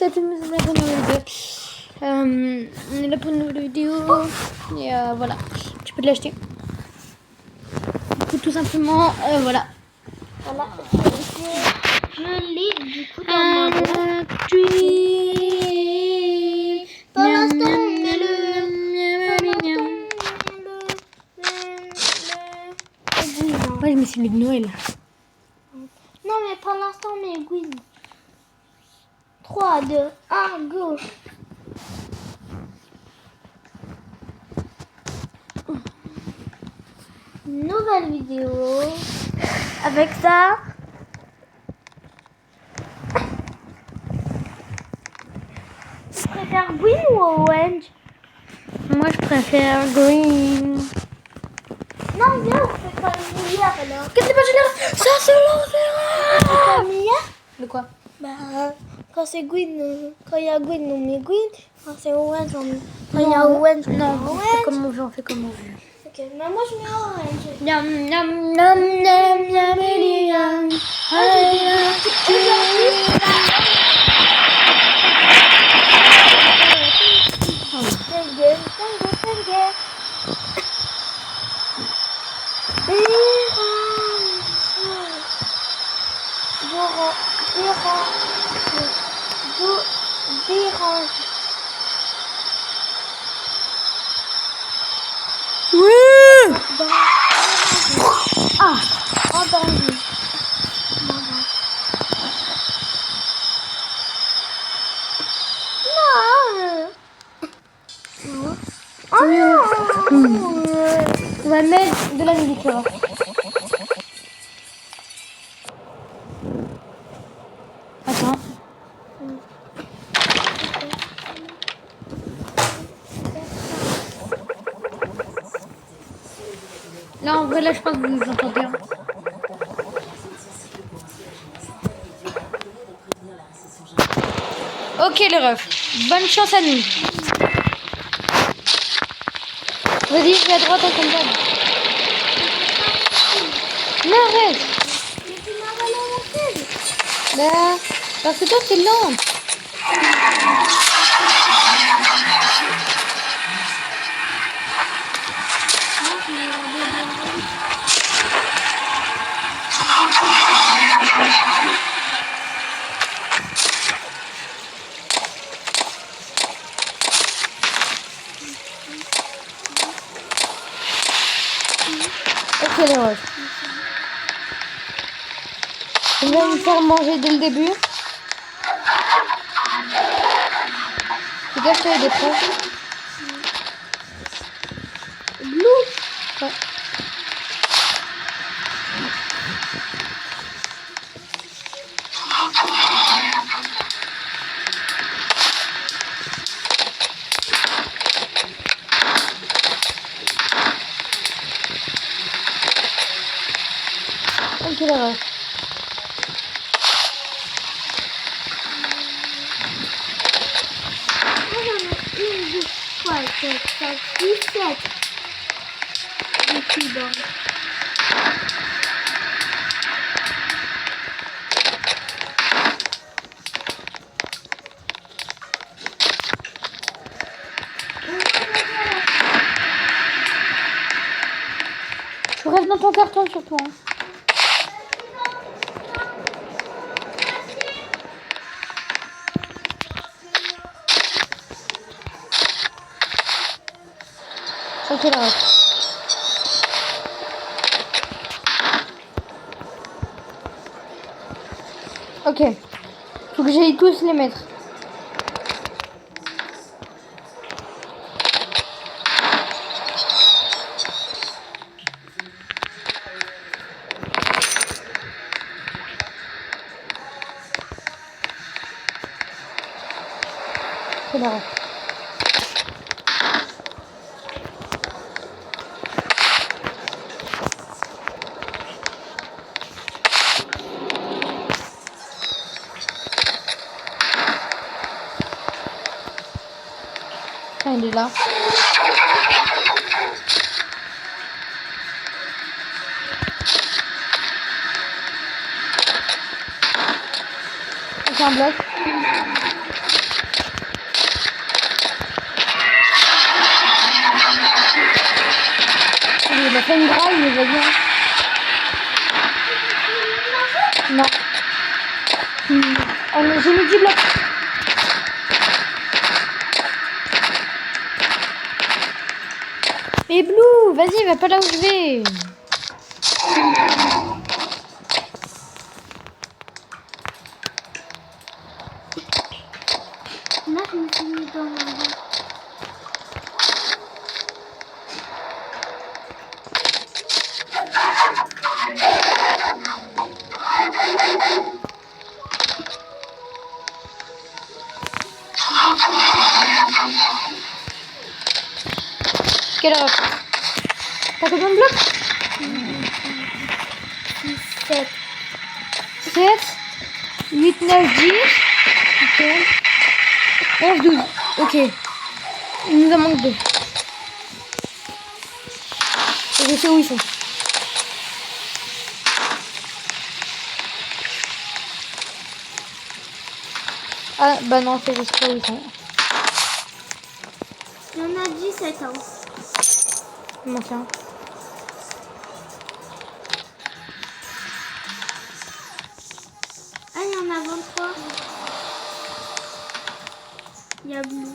à tous, c'est la première vidéo. On est là pour une nouvelle vidéo. Et voilà, tu peux te l'acheter. Du coup, tout simplement, voilà. Voilà, je l'ai du coup dans ma boîte. Pour l'instant, on met le Ouais, mais c'est le de Noël. Non, mais pour l'instant, on met le Gwyn. 3, 2, 1, go. Nouvelle vidéo. Avec ça. Tu préfères Gwyn ou Orange? Moi, je préfère green. Non, viens, on fait pas le milliard alors. Qu'est-ce que c'est pas génial? Ça se lance. On fait pas le milliard? De quoi? Bah, quand c'est Gwyn, quand il y a Gwyn, on met Gwyn. Quand c'est Orange, on met. Quand il y a Orange, on met Non, on fait Orange. comme on veut, on fait comme on veut. Ok, mais moi je mets Orange. Yum, yum, yum, yum, yum, yum. Oui. Ah. Entendu. On va mettre de la musique là. Attends. Là, en vrai, là, je pense que vous entendez. Hein. Ok, les refs. Bonne chance à nous. Vas-y, je vais à droite, comme ça. Non, arrête. Bah, parce que toi, c'est lent. Ok, les refs. Je vais me faire manger dès le début. C'est quoi qu'il y a des preuves? Blue. Ouais. Ok, les refs. Moi j'en ai 1, 2, 3, 4, 5, 6, 7. Des cubes. Je reste dans ton carton surtout. Hein. Ok, les refs. Ok. Faut que j'aille tous les mettre. C'est la ref. Ah, il est là. Ok, un bloc. il a fait une braille, mais vas-y. Non. J'ai mis 10 blocs. Mais Blue, vas-y, va pas là où je vais. Là, je me suis mis dans la boîte. Quelle heure? T'as combien de blocs? 7. 7, 8, 9, 10. Ok. 11, 12. Ok. Il nous en manque 2. Et je sais où ils sont. Ah, bah non, c'est juste pas où ils sont. Il y en a 17 ans. Comment ça? Ah, il y en a 23. Il y a Blue.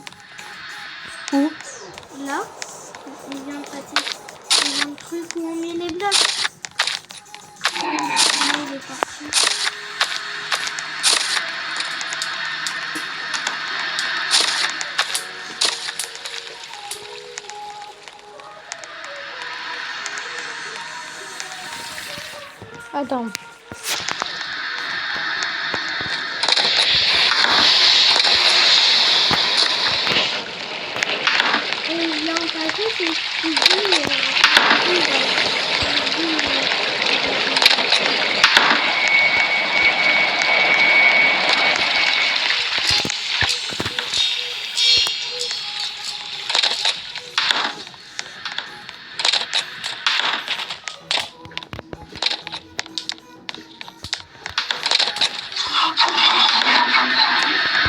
Où? Là, il vient de passer. Il y a un truc où on met les blocs. Là, il est parti. Attends. Et il vient de passer, c'est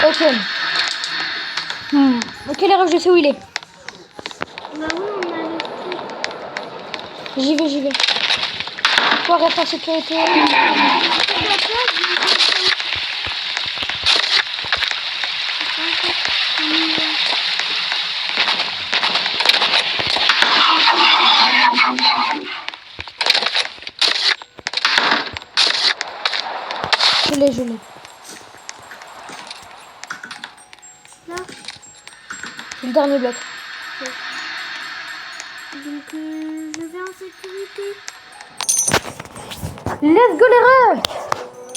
Ok. Ok, là, je sais où il est. Bah oui, on a le truc. J'y vais. Toi, reste en sécurité. Je l'ai. Là, C'est le dernier bloc. donc je vais en sécurité. Let's go, les refs.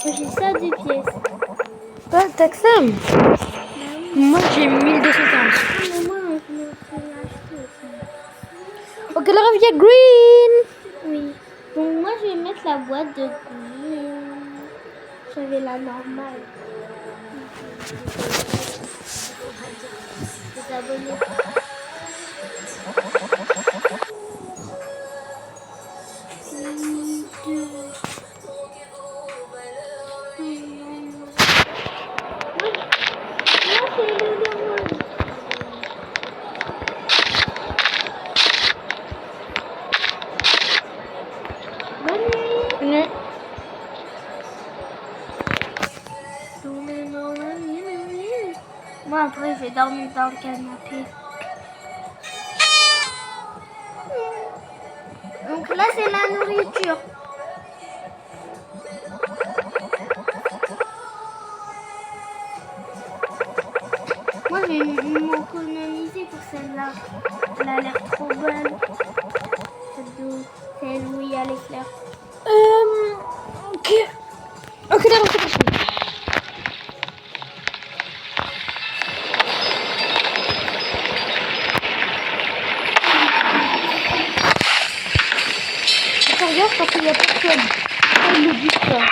J'ai ça des pièces. Bah, t'acceptes. Bah oui. Moi, j'ai 1240. Ah, mais moi, je me fais acheter aussi. Ok, le ref, il y a green. Oui. Donc moi, je vais mettre la boîte de green. J'avais la normale. Les abonnés. Venu. Moi, après, je vais dormir dans le canapé. Donc là, c'est la nourriture. Moi, je vais m'économiser pour celle-là. Elle a l'air trop bonne. Celle où il y a les fleurs. Ok. Ok, les refs, c'est parti. Je regarde parce qu'il y a personne. Ils le disent pas.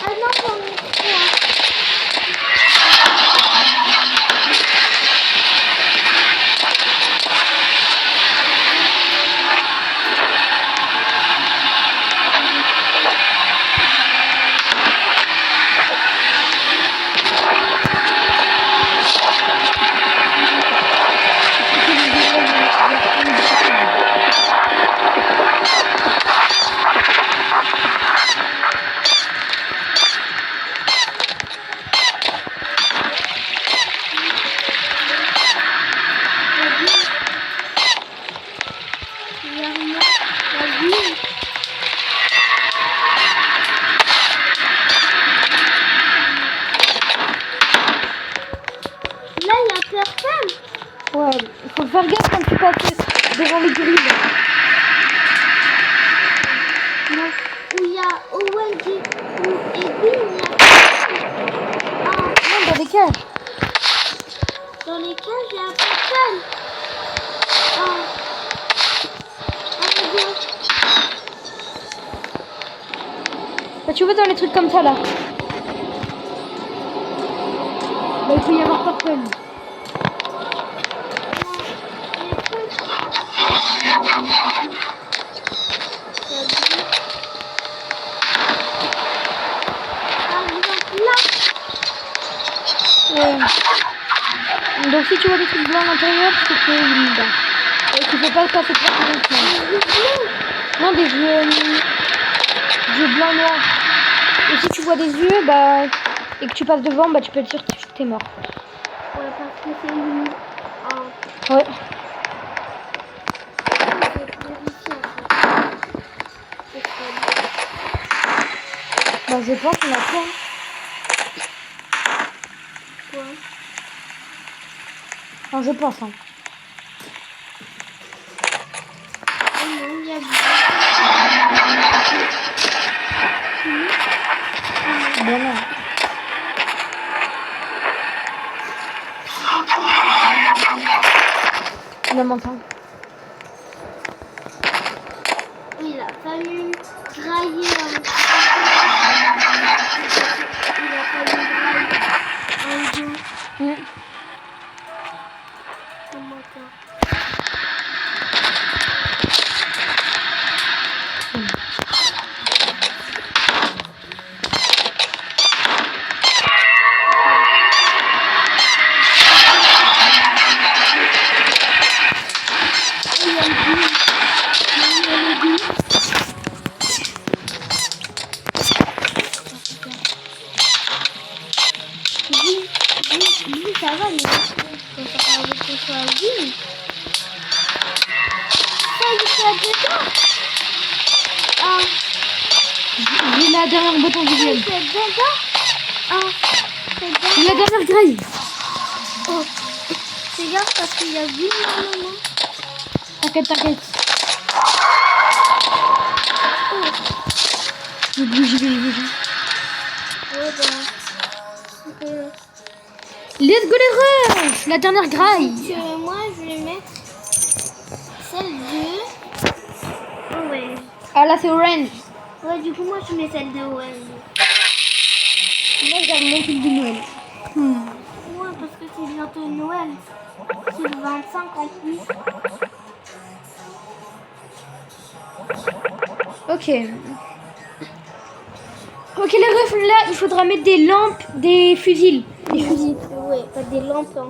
Ah non, j'en ai trois. Ouais, faut faire gaffe quand tu passes devant les grilles. Non, où il y a Owen et Bill, il y a... Non, dans les cages. Dans les cages, il y a un personne. Oh, mon Dieu. Bah, tu vois dans les trucs comme ça là. Bah, il peut y avoir purple. Ouais. Donc si tu vois des trucs blancs à l'intérieur, c'est que là. Et tu peux pas le passer trop longtemps. Non, des yeux blancs noirs. Et si tu vois des yeux, bah, et que tu passes devant, bah, tu peux être sûr que t'es mort. Ouais, parce que c'est lui. Oh. Ouais. Bah, je pense qu'on a quoi. Quoi? Enfin, je pense. Hein. Oh non, il y a du... Bon, non. Il a monté. Il a fallu grailler un... Il a fallu grailler un jour. Comment ça? Lui, ça va, mais quand ça va avec le choisir. Ça, il fait dedans. Ah, J'ai la dernière bouton du il duel. fait dedans. Ah, c'est dedans. La dernière grille. Oh, fais gaffe parce qu'il y a du moment. T'inquiète, t'inquiète. Oh, J'y vais. ouais, bah. Let's go les rushs. La dernière graille. Moi, je vais mettre celle de Owen. Ah là, c'est orange. Ouais, du coup, moi, je mets celle de Owen. Moi, j'ai mon truc de Noël. Ouais, parce que c'est bientôt Noël. C'est le 25 en plus. Ok. Ok, les refs, là, il faudra mettre des lampes, des fusils. Des fusils. Ouais, pas des lampes. Hein.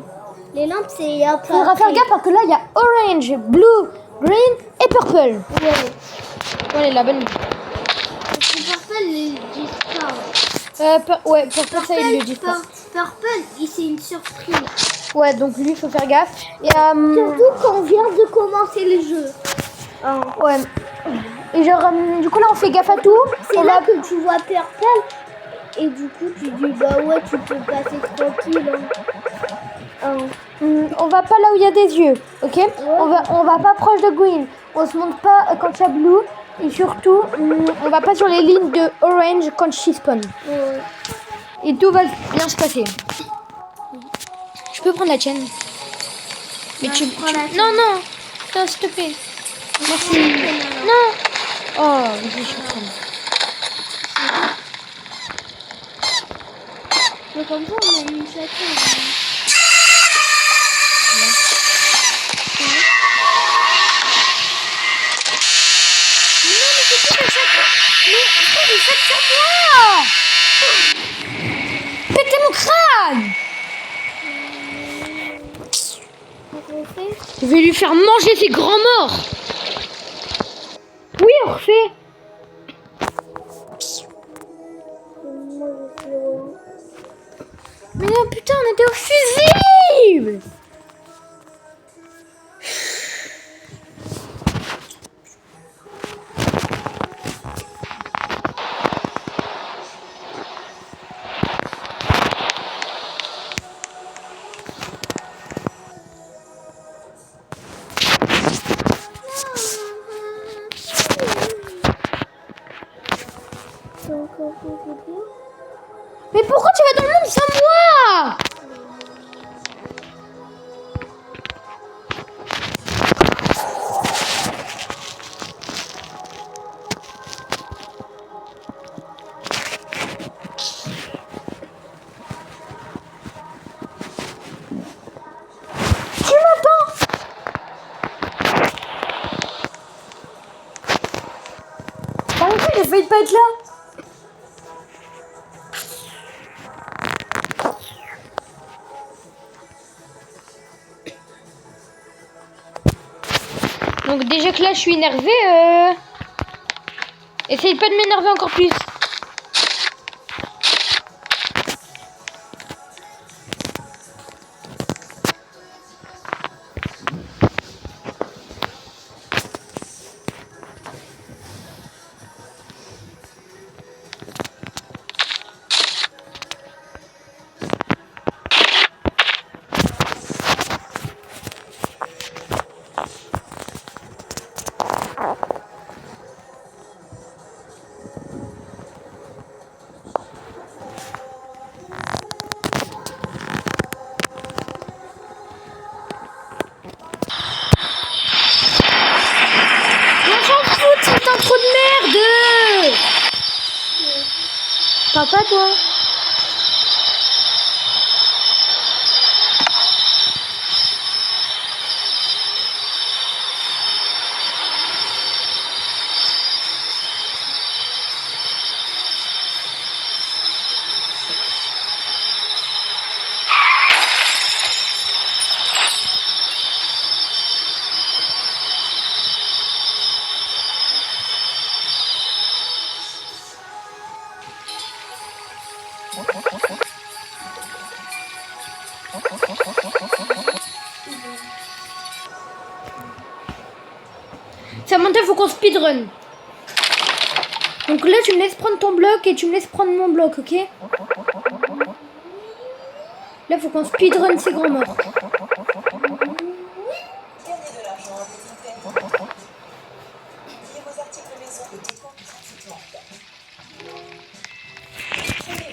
Les lampes, c'est un peu. Il faudra faire gaffe parce que là, il y a orange, blue, green et purple. Ouais. Ouais, la bonne. C'est purple, ils disent pas. Ouais, purple, ça, ils le disent pas. Purple, c'est une surprise. Ouais, donc lui, il faut faire gaffe. Et, Surtout quand on vient de commencer le jeu. ouais. Et genre, du coup, là, on fait gaffe à tout. C'est là que tu vois purple. Et du coup, tu dis, bah ouais, tu peux passer tranquille. Hein. On va pas là où il y a des yeux, ok? On va pas proche de green. On se monte pas quand il y a blue. Et surtout, on va pas sur les lignes de orange quand she spawn. Ouais. Et tout va bien se passer. Je peux prendre la tienne? Mais Ouais, tu... prends la tienne. Non, non. Attends, s'il te plaît. Merci. Non. Oh, je suis fan. Mais comme ça, on a mis chacun. Non, mais c'est qui le chacun? Mais pourquoi il fait sur moi? Pétez mon crâne! Je vais lui faire manger ses grands morts. Oui, on refait. Mais non, putain, on était au fusible. Mais pourquoi tu vas dans le monde sans moi? Tu m'entends? Par exemple, j'ai failli pas être là. Donc déjà que là je suis énervée, essaye pas de m'énerver encore plus. On s'en fout de cette intro de merde. Papa toi. Samantha, faut qu'on speedrun. Donc là, tu me laisses prendre ton bloc et tu me laisses prendre mon bloc, ok? Là, faut qu'on speedrun ces grands morts.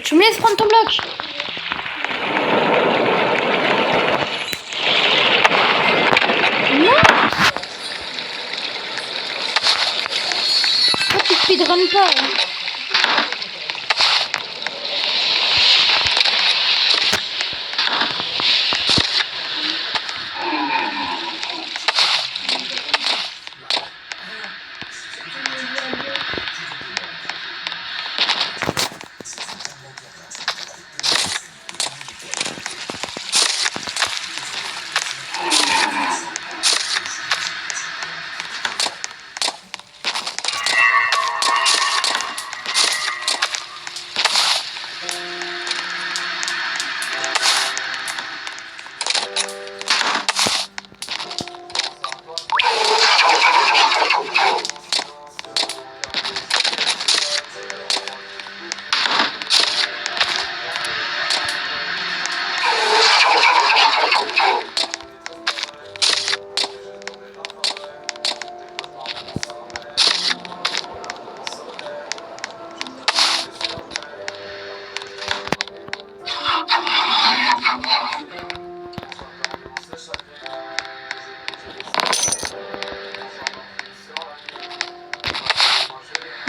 Tu me laisses prendre ton bloc. Non. Pourquoi tu speedrun pas hein?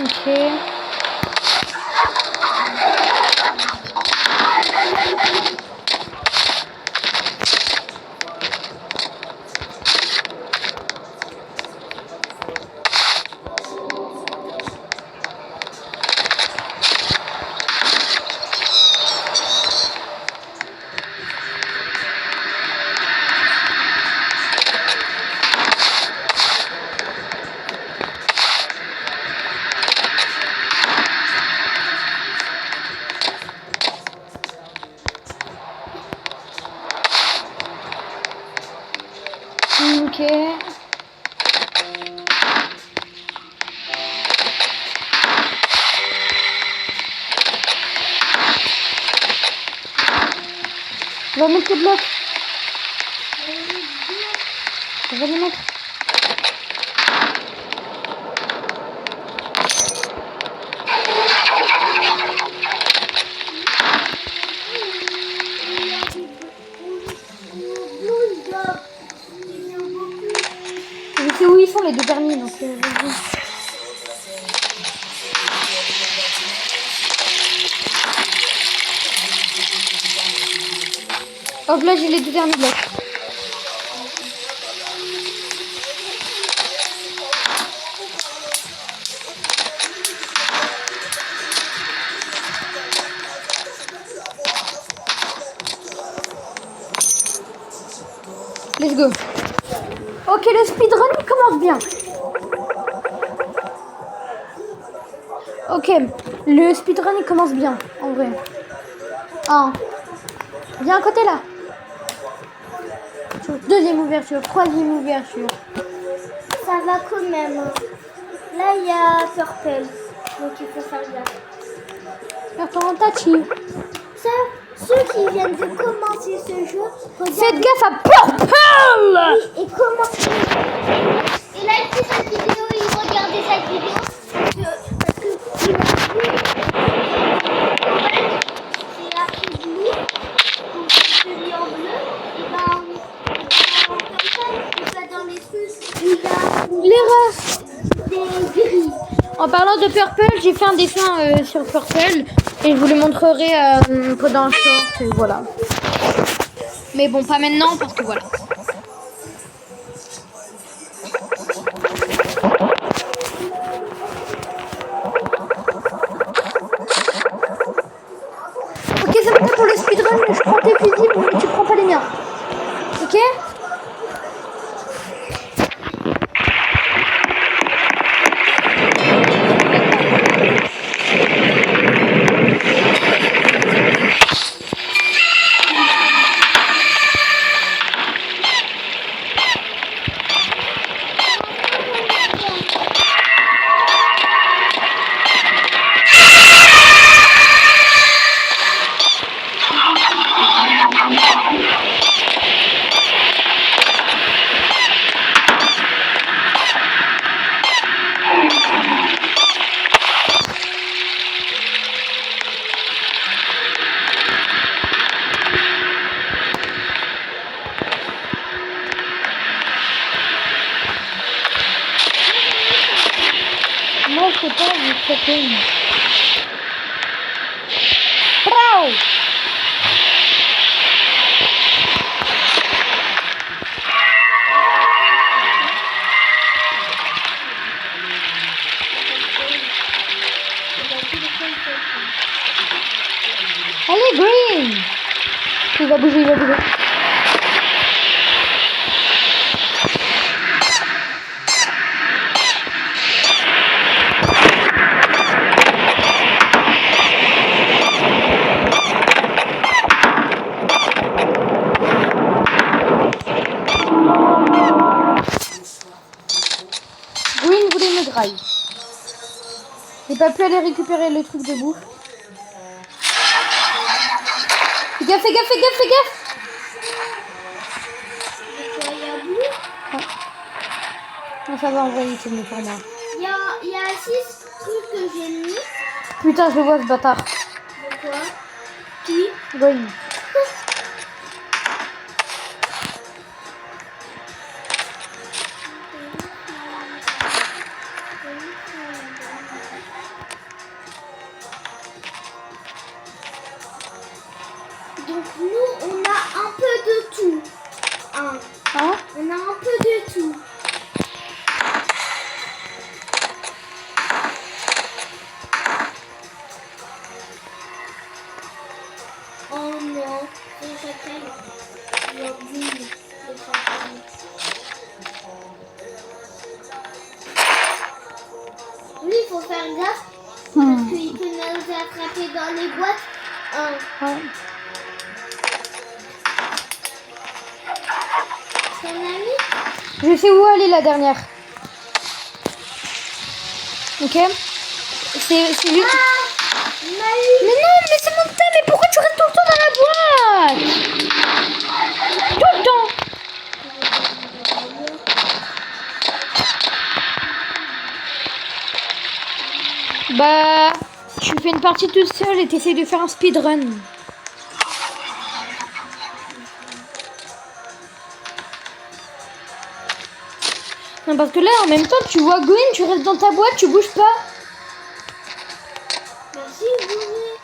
Ok. Ok. Va mettre le bloc. Va le mettre. où ils sont les deux derniers. Donc, vas-y. Hop là, j'ai les deux derniers blocs. Let's go. Ok, le speedrun il commence bien. Ok, le speedrun il commence bien, en vrai. Ah, viens à côté là. Deuxième ouverture, troisième ouverture. Ça va quand même. Là, il y a Purple. Donc, il faut faire gaffe. Faire ton tachi. Ça, ceux qui viennent de commencer ce jeu, Faites regardez. gaffe à Purple. Et comment. Et là, il fait cette vidéo, il regardait cette vidéo. Parce que il a vu. En fait, c'est marqué bleu. Donc, celui en bleu. Et ben, comme ça, il va dans les trucs. Il a L'erreur. des grilles. En parlant de Purple, j'ai fait un dessin sur Purple et je vous le montrerai pendant un short. Et voilà. Mais bon, pas maintenant parce que voilà. Ok, c'est bon pour le speedrun, mais je prends tes fusils, mais tu prends pas les miens. Ok? Moi, je sais pas, je sais pas. Bravo! Allez, Green! Il va bouger, il va bouger. Green voulait me graille. J'ai pas pu aller récupérer le truc de bouffe. Fais gaffe, fais gaffe, fais gaffe, fais gaffe! Il y a bleu. Non, ça va envoyer, c'est mieux pour moi. Il y a 6 trucs que j'ai mis. Putain, je le vois ce bâtard. De quoi? Qui? Green. Donc nous, on a un peu de tout. Hein? Hein? On a un peu de tout. Oh non, c'est chacun. Il y a boum, les fantômes. Oui, il faut faire gaffe. Parce qu'il peut nous attraper dans les boîtes. Hein? Ouais. Ton ami? Je sais où aller la dernière. Ok? C'est juste... Maï! Mais non, mais c'est mon temps, mais pourquoi tu restes tout le temps dans la boîte? Tout le temps. Bah, tu fais une partie toute seule et t'essayes de faire un speedrun. Non, parce que là, en même temps, tu vois Gwyn, tu restes dans ta boîte, tu bouges pas. Merci, bouger.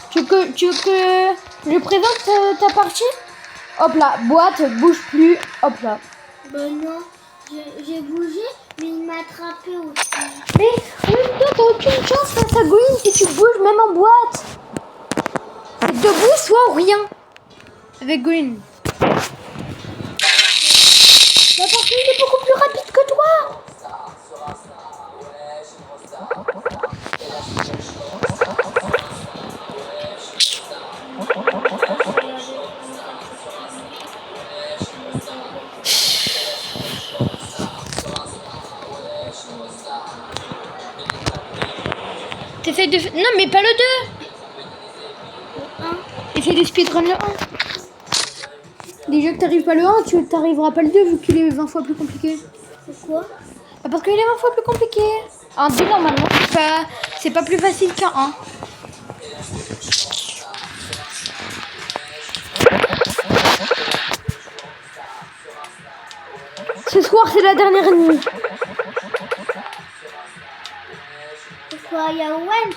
Tu veux que je présente ta partie? Hop là, boîte, bouge plus. Hop là. Ben non, j'ai bougé, mais il m'a attrapé aussi. Mais en même temps, t'as aucune chance face à Gwyn si tu bouges même en boîte. C'est debout, soit ou rien. Avec Gwyn. Mais parce qu'il est beaucoup plus rapide que toi. T'essayes de... Non, mais pas le 2. Essaye de speedrun le 1. Déjà que t'arrives pas le 1, tu t'arriveras pas le 2 vu qu'il est 20 fois plus compliqué. Pourquoi? Bah parce qu'il est 20 fois plus compliqué. Un 2 normalement, c'est pas plus facile qu'un 1. Ce soir, c'est la dernière nuit. Pourquoi il y a Owen?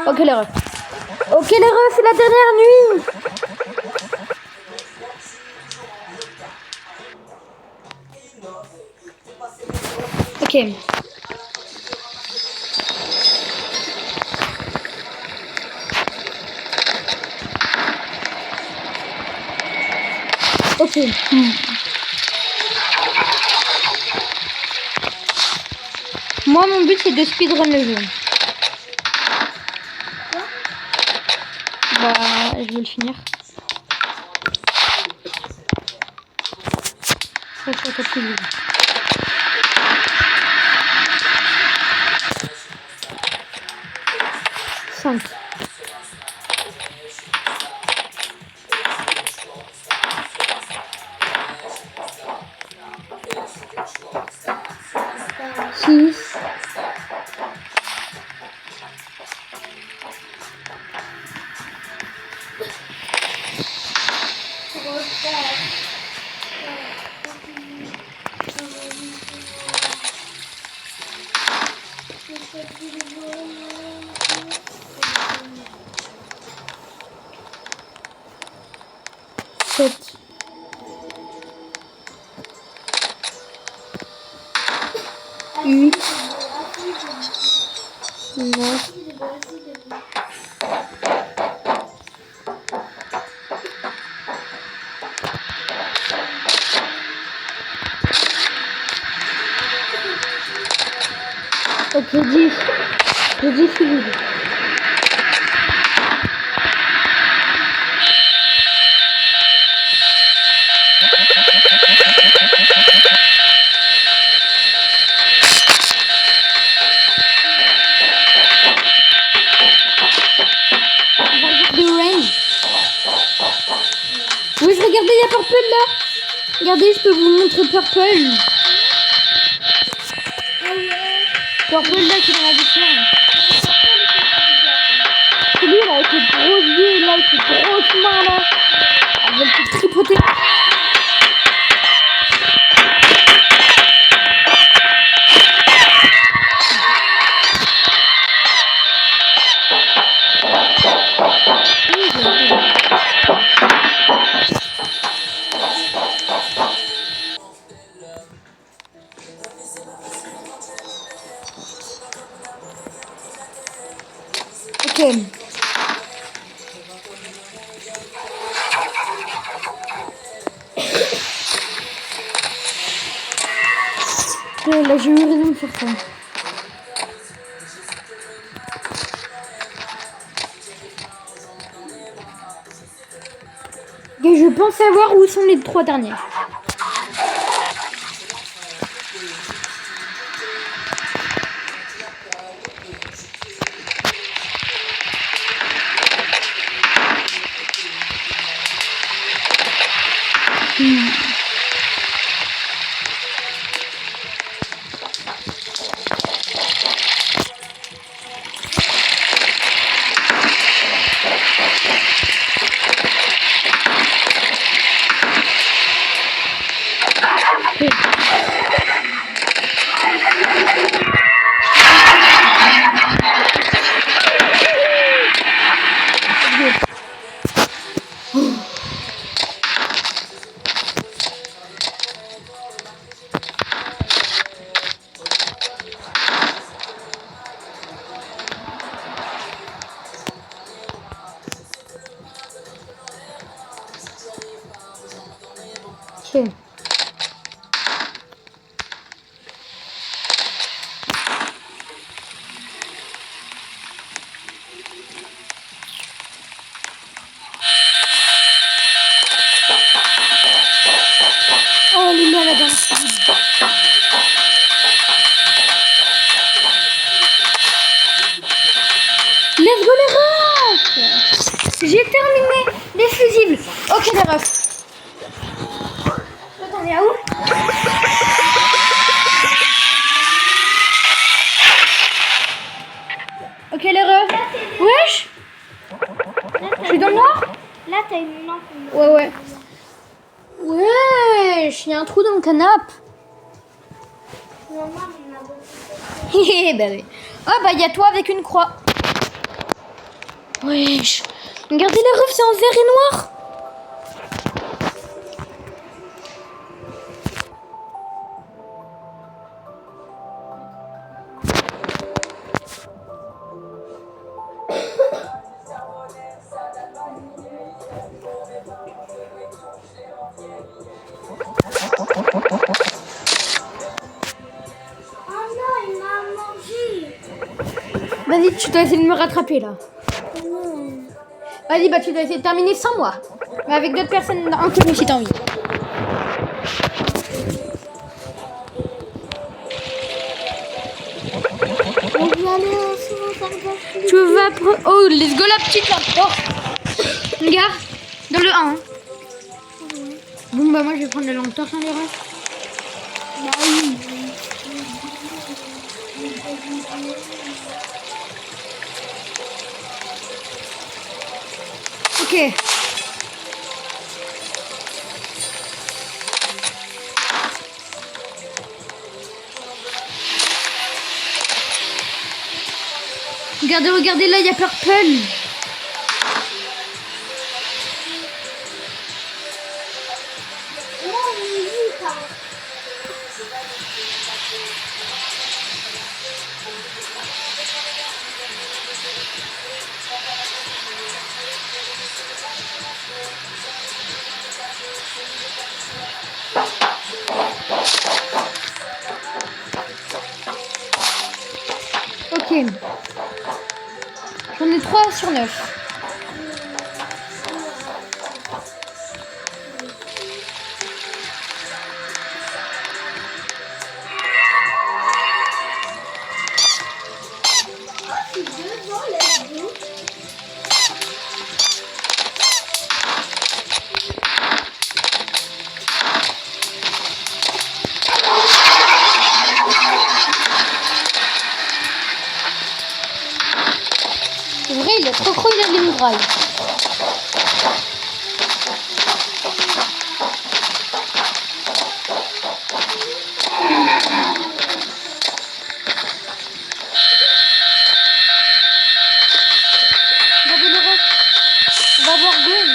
Ok, les refs. Ok, les refs, c'est la dernière nuit. Ok. Ok. Moi, mon but, c'est de speedrun le jeu. Bah, je vais le finir. Ça, je suis plus vite. Cinq. Six. Sept. 8. 9. 10. Le 10 c'est vide. Oui, je regardais, il y a Purple là. Regardez, je peux vous montrer Purple. Purple là qui est dans la vitrine. C'est lui là avec les gros yeux là, avec les grosses mains là. Avec le petit tripoté. Ok. Là j'ai eu raison de faire ça. Et je pense savoir où sont les 3 derniers. Ok. Oh, Lila, la danse. Let's go les refs. J'ai terminé les fusibles. Ok les refs. Toi t'en es à où? Ok les refs. Wesh. Je suis dans le noir? Là, t'as une lampe. Ouais. Wesh, il y a un trou dans le canapé. Normalement, il y en a beaucoup. Bah oui. Oh bah il y a toi avec une croix. Wesh. Regardez les refs, c'est en vert et noir. Oh non, il m'a mangé. Vas-y, tu dois essayer de me rattraper là. Vas-y, bah tu dois essayer de terminer sans moi. Mais avec d'autres personnes inconnues si t'as envie. On va aller sur un jardin. Tu vas... Oh, let's go la petite là. Oh. Regarde, dans le 1. Hein. Bon, bah moi je vais prendre la lampe torche, hein, les refs. Bah oui. Ok. Regardez, là, il y a Purple. Non, on est vite, hein. Ok. J'en ai 3 sur 9. C'est devant la vie. C'est vrai, il est trop il a des murailles. Regardez le reste. On va voir Gwen.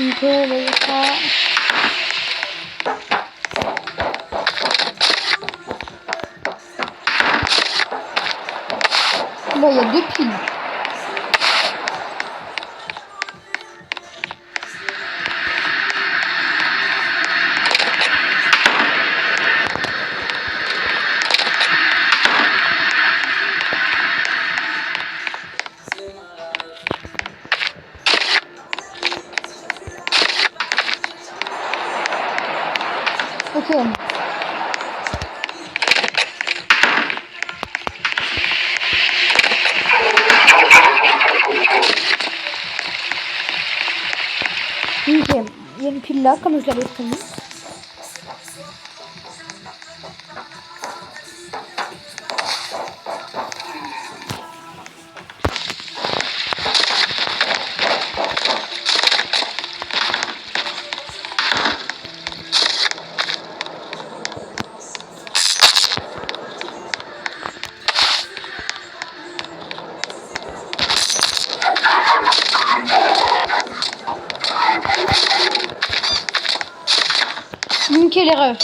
Ok, là, il y a ça. Là, il y a 2 piles. tourne. Ok, il y a une pile là, comme je l'avais promis. Quelle erreur.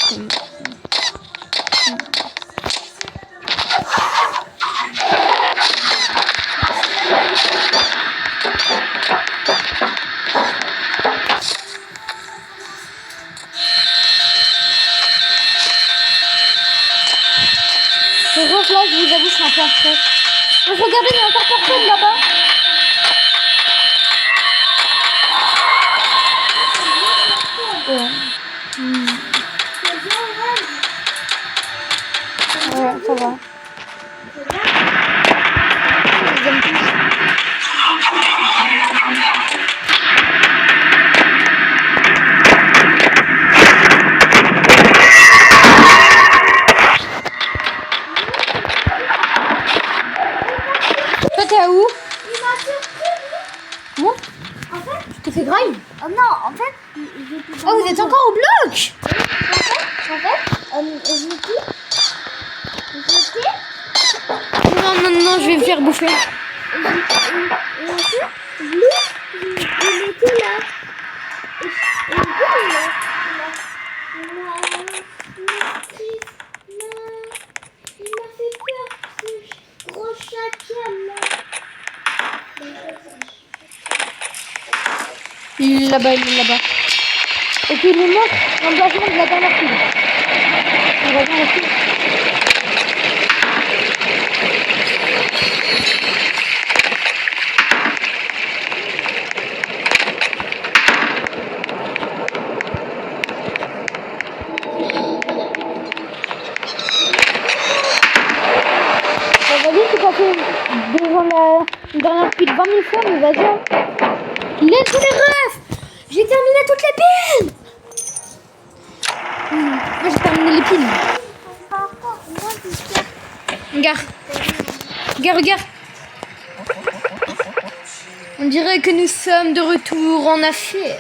Là, je vous avoue, je suis un peu en stress. Regardez, il y a encore personne là-bas. Ouais, ça va. J'aime plus. Toi, t'es à où? Il m'a surpris. Moi? En fait, Tu fais grave? oh non, en fait, j'étais dans Oh, vous êtes encore au bloc? j'étais Non, non, non, je vais me faire bouffer. il était là. Il m'a fait peur, ce gros chacal là. Il est là-bas, il est là-bas. Et puis il nous montre l'emplacement de la dernière pile. On va voir aussi. Vas-y, tu passé devant la dernière pile 20 000 fois, mais vas-y. Let's go les refs! J'ai terminé toutes les piles! Moi j'ai terminé les piles. Regarde. Regarde, regarde. On dirait que nous sommes de retour en affaires.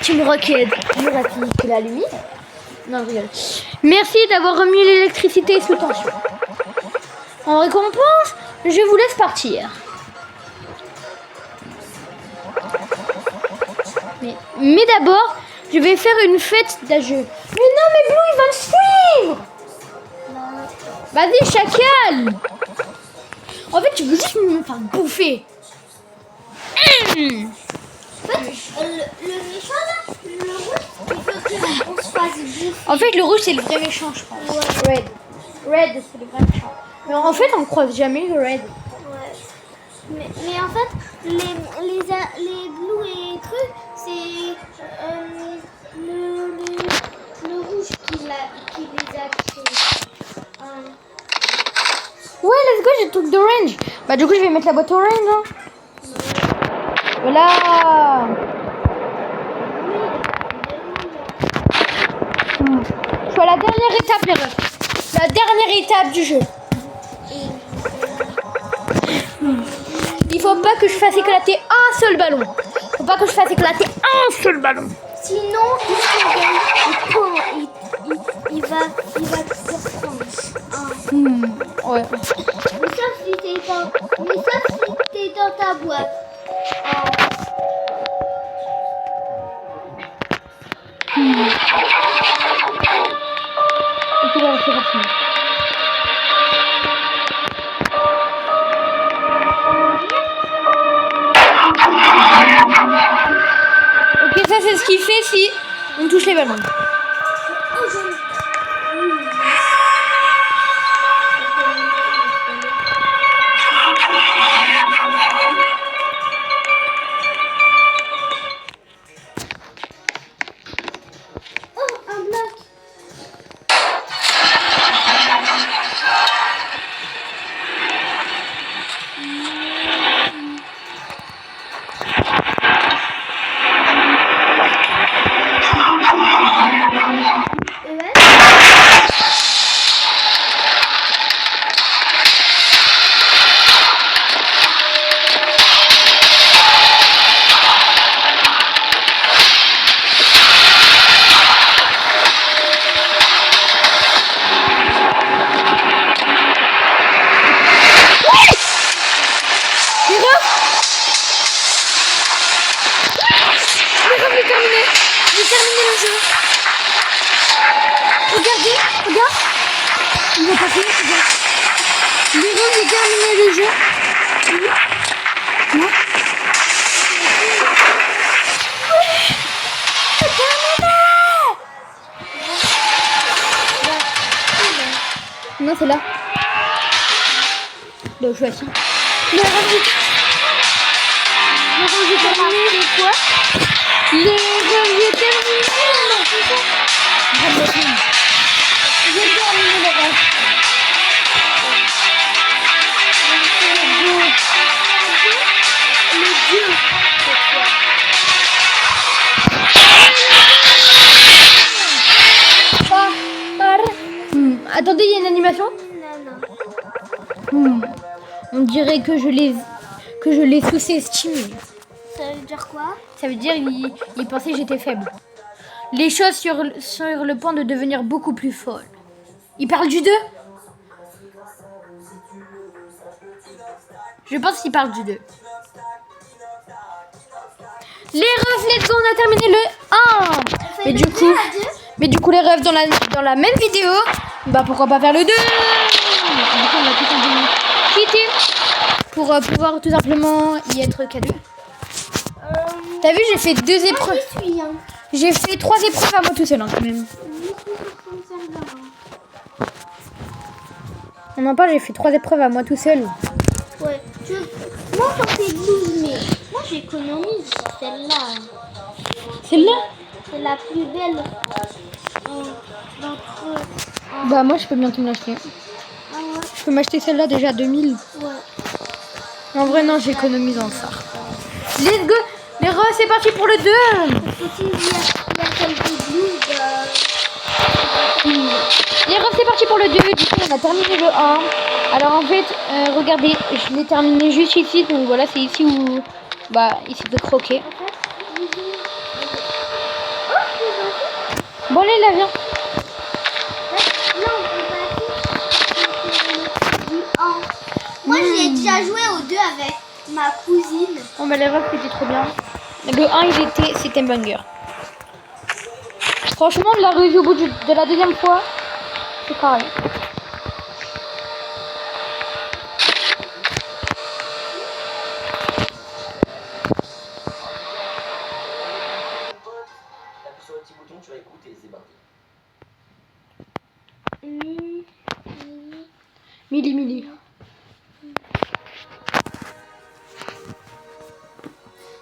Tu me requêtes. Tu la lumière? Non, je rigole. Merci d'avoir remis l'électricité sous tension. En récompense, je vous laisse partir. Mais d'abord, je vais faire une fête d'ajeu. Mais non, mais Blue, il va me suivre. Vas-y, chacal. En fait, tu veux juste me faire bouffer. En fait, le méchant là, le rouge, il veut qu'on se fasse bouffer. En fait, le rouge, c'est le vrai méchant, je pense. Ouais. Red, c'est le vrai méchant. Mais en fait, on croise jamais le Red. Ouais. Mais en fait, les bleus et trucs, c'est le rouge qui les a créés. Ouais, let's go, j'ai le truc d'orange. Bah, du coup, je vais mettre la boîte orange. Hein. Voilà. Je suis à la dernière étape, les refs. La dernière étape du jeu. Il faut pas que je fasse éclater un seul ballon. Faut pas que je fasse éclater un seul ballon. Sinon, il va te surprendre. Ouais. Mais sauf si t'es dans ta boîte. Ok, là, c'est parti. Ok, ça c'est ce qu'il fait si on touche les ballons. Oh, un terminé le jeu. Regardez, regarde. Il va pas finir, regarde. L'héros, j'ai terminé le jeu. Non. C'est terminé. Non, c'est là. Donc, je choisis. Le rêve, j'ai terminé. Quoi? Le rêve, j'ai terminé. Non, c'est ça. J'ai terminé le rêve. Le dieu. Attendez, il y a une animation. On dirait que je l'ai sous-estimé. Ça veut dire quoi? Ça veut dire il pensait que j'étais faible. Les choses sur le point de devenir beaucoup plus folles. Il parle du 2? Je pense qu'il parle du 2. Les refs, let's go, on a terminé le 1. Mais du coup, les refs dans la même vidéo, bah pourquoi pas faire le 2? Du coup, on va tout simplement quitter pour pouvoir tout simplement y être cadeau. T'as vu, j'ai fait 2 épreuves. J'ai fait 3 épreuves à moi tout seul, hein, quand même. On en parle, j'ai fait 3 épreuves à moi tout seul. Ouais. Moi, quand c'est 12 mai, moi j'économise celle-là. Celle-là? C'est la plus belle d'entre eux. Bah moi, je peux bientôt me l'acheter. Ah ouais. Je peux m'acheter celle-là déjà à 2000. Ouais. En vrai, non, j'économise en ça. Let's go. Les refs, c'est parti pour le 2. Parce que s'il y a quelques blues, Les refs, c'est parti pour le 2. Du coup, on a terminé le 1. Alors en fait, regardez, je l'ai terminé juste ici. Donc voilà, c'est ici où il s'est fait croquer. Bon, allez, là, viens. Moi, j'ai déjà joué au 2 avec ma cousine. Oh, bah les refs, c'était trop bien. Le 1, c'était un banger. Franchement, de la revue au bout de la deuxième fois, c'est pareil. Mili.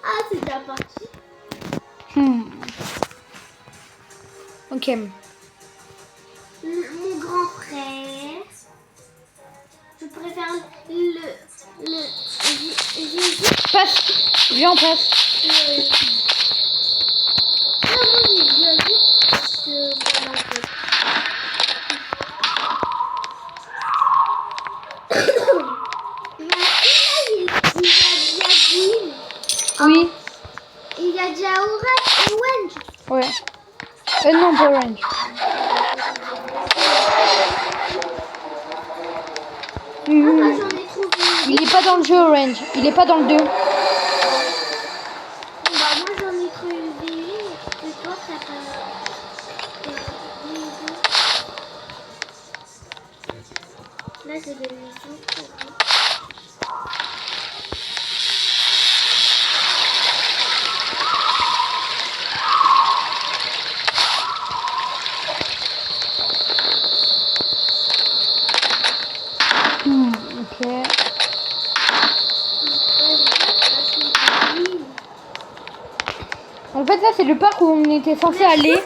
Ah, c'est déjà parti. Ok. Mon grand frère. Je préfère Jésus. Passe. Viens, on passe. Non, moi j'ai déjà vu parce que voilà, en fait. Oui. Il y a déjà Orange. Ouais. Non, pas Orange. Ah, moi j'en ai trouvé. Il est pas dans le jeu Orange. Il est pas dans le 2. Bah, moi j'en ai trouvé une. Et toi, ça t'a. Là, c'est des missions. Ok. En fait, là, c'est le parc où on était censé aller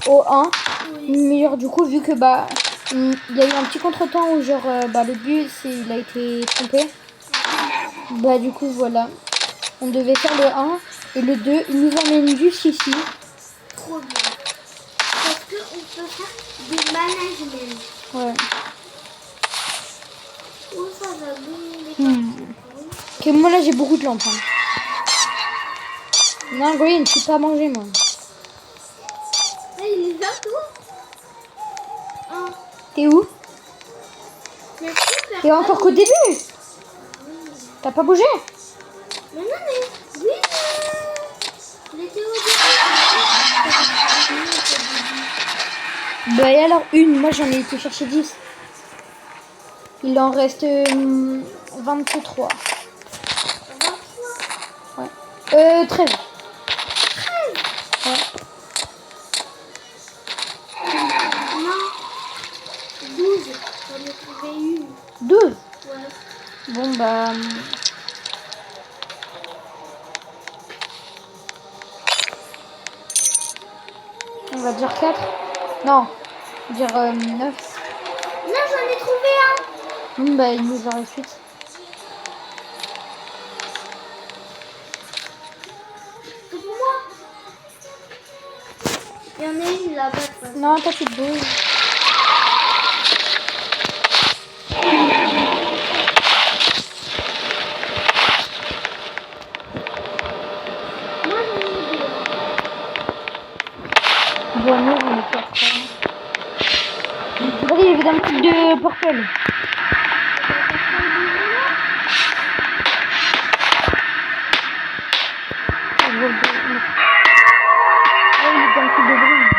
au 1. Mais genre, du coup, vu que il y a eu un petit contretemps où genre le bus il a été trompé. Du coup, voilà. On devait faire le 1 et le 2. Il nous emmène juste ici. Trop bien. Parce qu'on peut faire des managements. Ouais. Oh, ça va bien. Ok, moi là, j'ai beaucoup de lampes. Hein. Non, Green, je suis pas à manger, moi. Il est là, toi. T'es où? T'es encore qu'au début. T'as pas bougé? Mais non, mais oui. Il était au début. Bah et alors une, moi j'en ai été chercher 10. Il en reste 23. 23. Ouais. 13. 13. Ouais. Non. 12. J'en ai trouvé une. 12. Ouais. Bon bah... On va dire 4. Non. Dire 9. Là, j'en ai trouvé un. Bah il nous en reste 8. C'est pour moi. Il y en a une là-bas. de toute façon. Non, toi tu te bouges. Moi, j'en ai deux. Bon, nous on est 4. Vas-y, il y avait un truc de purple. Ah, je vois le bleu. Ah, il est dans le truc de brune.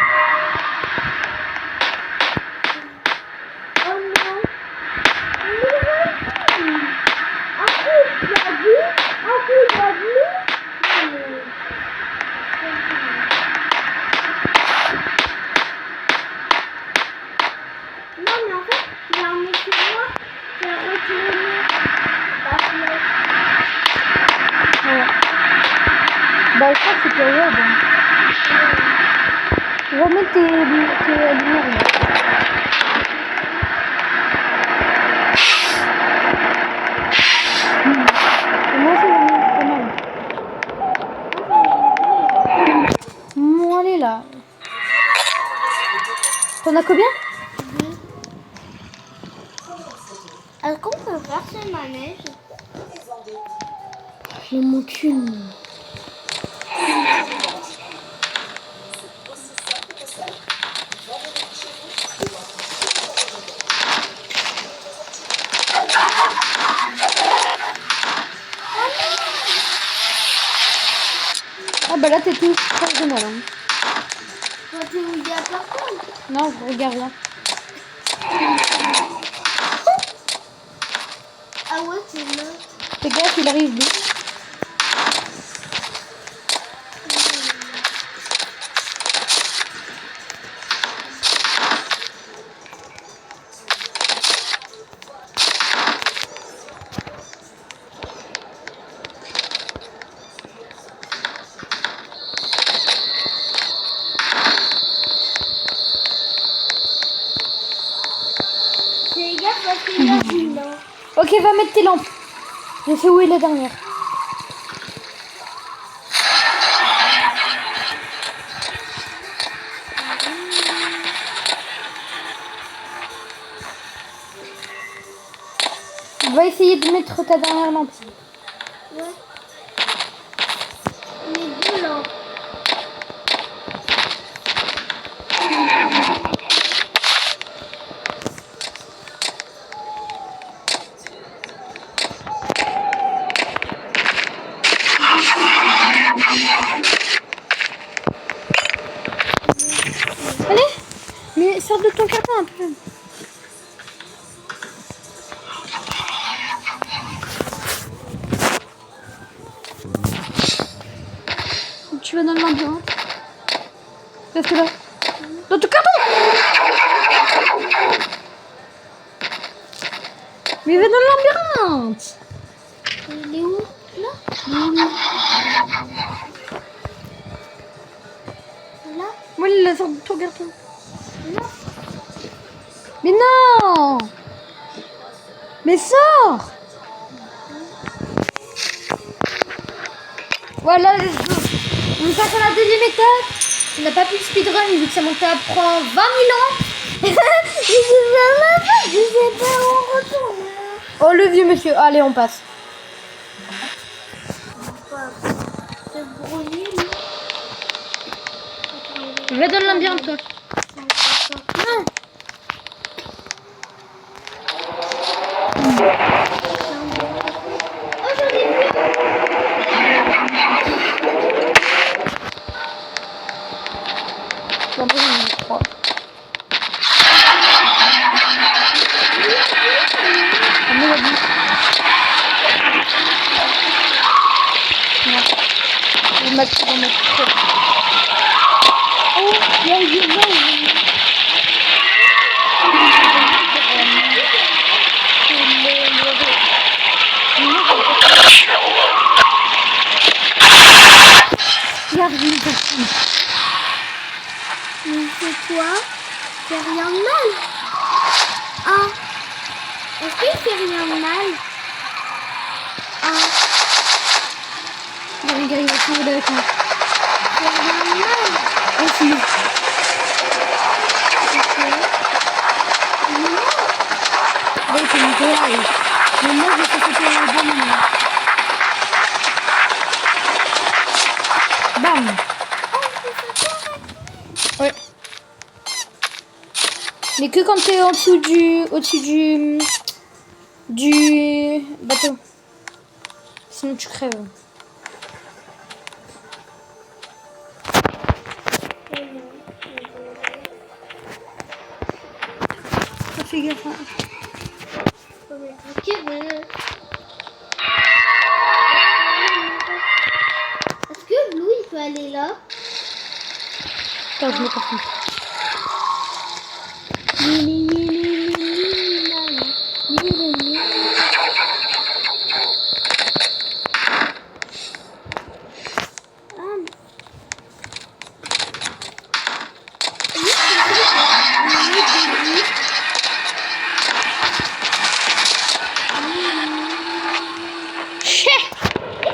Oh non. Un coup, il y a bleu. Un coup, il y a bleu. Non, mais en fait, il y a un monsieur noir qui a retourné la flèche. Ouais. Bah, je crois que c'est période. Remets tes lumières là. Et moi aussi, j'en ai pas mal. Allez là. T'en as combien? Est-ce qu'on peut faire ce manège? Il en manque une. Ah bah là t'es tout proche de moi là. Quand tu me dis à personne. Non, je regarde là. Ah ouais, c'est là. Fais gaffe, il arrive lui. Fais gaffe parce qu'il y a une là. Ok, va mettre tes lampes. Je sais où est la dernière. Va essayer de mettre ta dernière lampe. Ouais. Les deux là. Allez, mais sors de ton carton un peu. Tu vas dans le labyrinthe. Reste là. Dans ton carton. Mais va dans le labyrinthe. Il est où? Là? Là? Moi, il la sort de ton carton. Là? Mais non. Mais sors. Voilà, let's go. On passe à la deuxième étape. On n'a pas pu speedrun vu que ça prend 20 000 ans. Je sais pas où on retourne. Oh, le vieux monsieur. Allez, on passe. C'est brouillé, lui. Va dans le labyrinthe, toi. Non. Oh, j'en ai vu. J'en ai 3. mettre trop. Oh, il y a eu des il y a rien de personne. Mais c'est quoi? C'est rien de mal. Ah. Est-ce que c'est rien de mal? Ah. Les gars, il va trouver avec moi. C'est rien de mal. Oh, si. Ok. Non. Oui, c'est mon collègue. Mais moi, je sais sauter la bonne main. Bam. Oh, c'est ça. Ouais. Mais que quand t'es au-dessus du bateau. Sinon tu crèves. Ça fait gaffe. Hein. Ok, mais... Est-ce que Blue, il peut aller là? Attends, je me confie.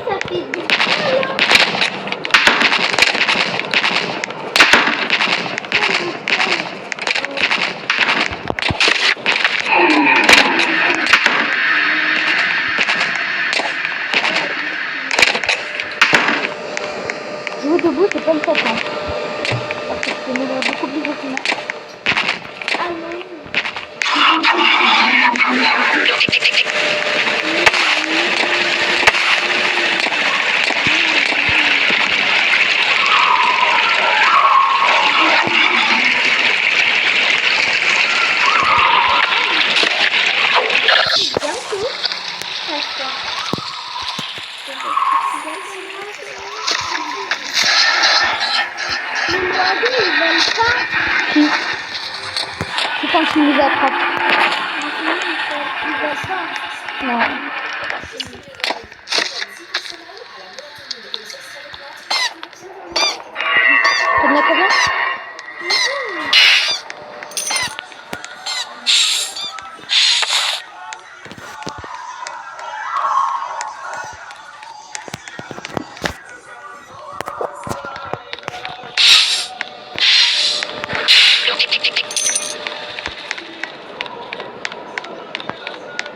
Ça fait du bien. Jouer debout, c'est pas le top. Hein. Parce que tu peux mourir beaucoup plus facilement. Ah non. Bientôt. Les oiseaux, ils veulent pas. Si. C'est quand tu nous attrapes. Ils veulent pas. Non. T'en as combien?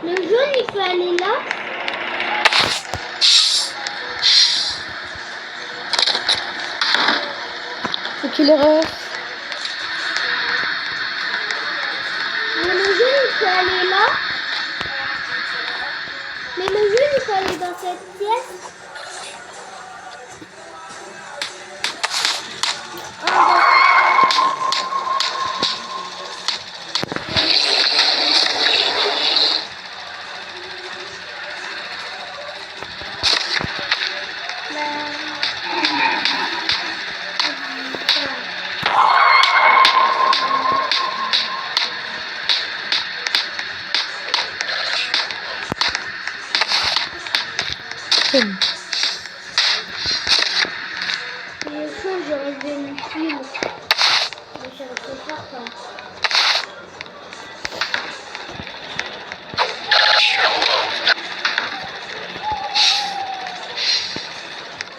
Le jaune, il peut aller là. Faut qu'il reste. Mais le jaune, il peut aller là. Mais le jaune, il peut aller dans cette pièce. C'est bon. Et le jaune, j'aurais vu une file. Mais j'aurais pu faire ça.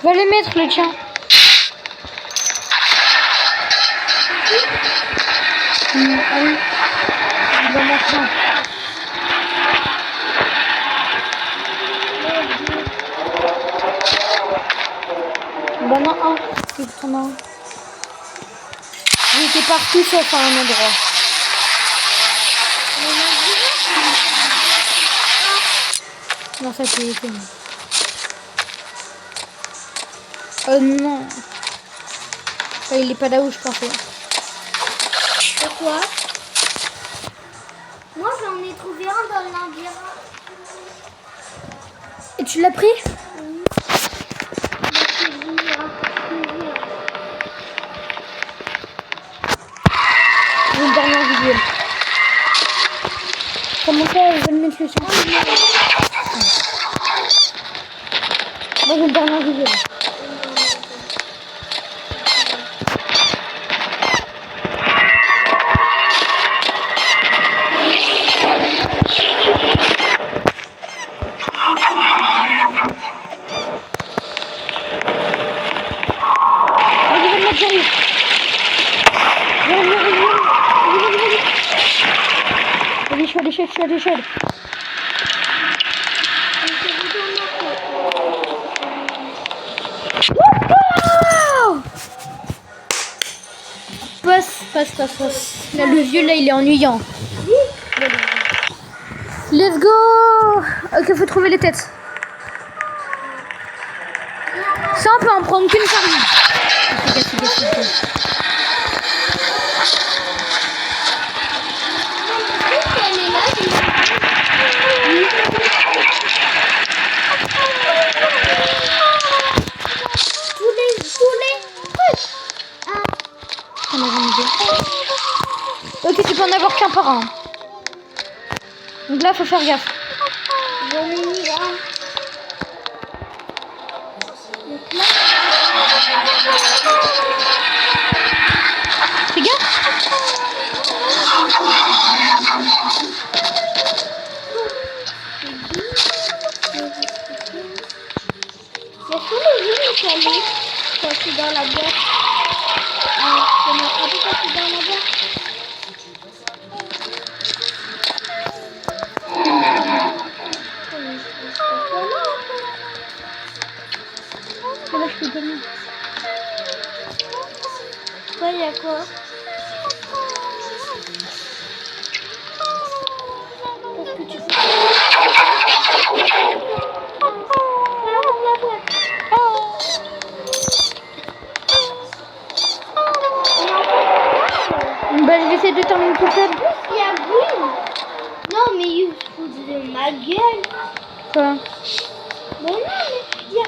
Va les mettre le tien. Allez. Il va mettre un. Bah non, un. Il prend un. J'étais partout sauf à un endroit. Non, ça c'est été. Oh non. Il est pas là où je pensais. Pourquoi? Moi, j'en ai trouvé un dans l'environ. Et tu l'as pris? Oui. Bah, c'est bizarre. suis sûr. Moi, j'ai le dernier visé. Je suis à l'échelle. Passe. Là, le vieux, là, il est ennuyant. Let's go. Ok, faut trouver les têtes. Ça, on peut en prendre qu'une par ligne. Ok, tu peux en avoir qu'un par un. Donc là, faut faire gaffe. Fais gaffe. Il y a tous les lignes qui allaient quand c'est dans la boîte. Ça m'a frappé quand c'est dans la boîte. Là, je peux donner. Ouais, il y a quoi? Est-ce que tu peux... Bah, je vais essayer de terminer tout seul. Il y a Green. Non, mais il se fout de ma gueule. Quoi? Mais non, mais il y a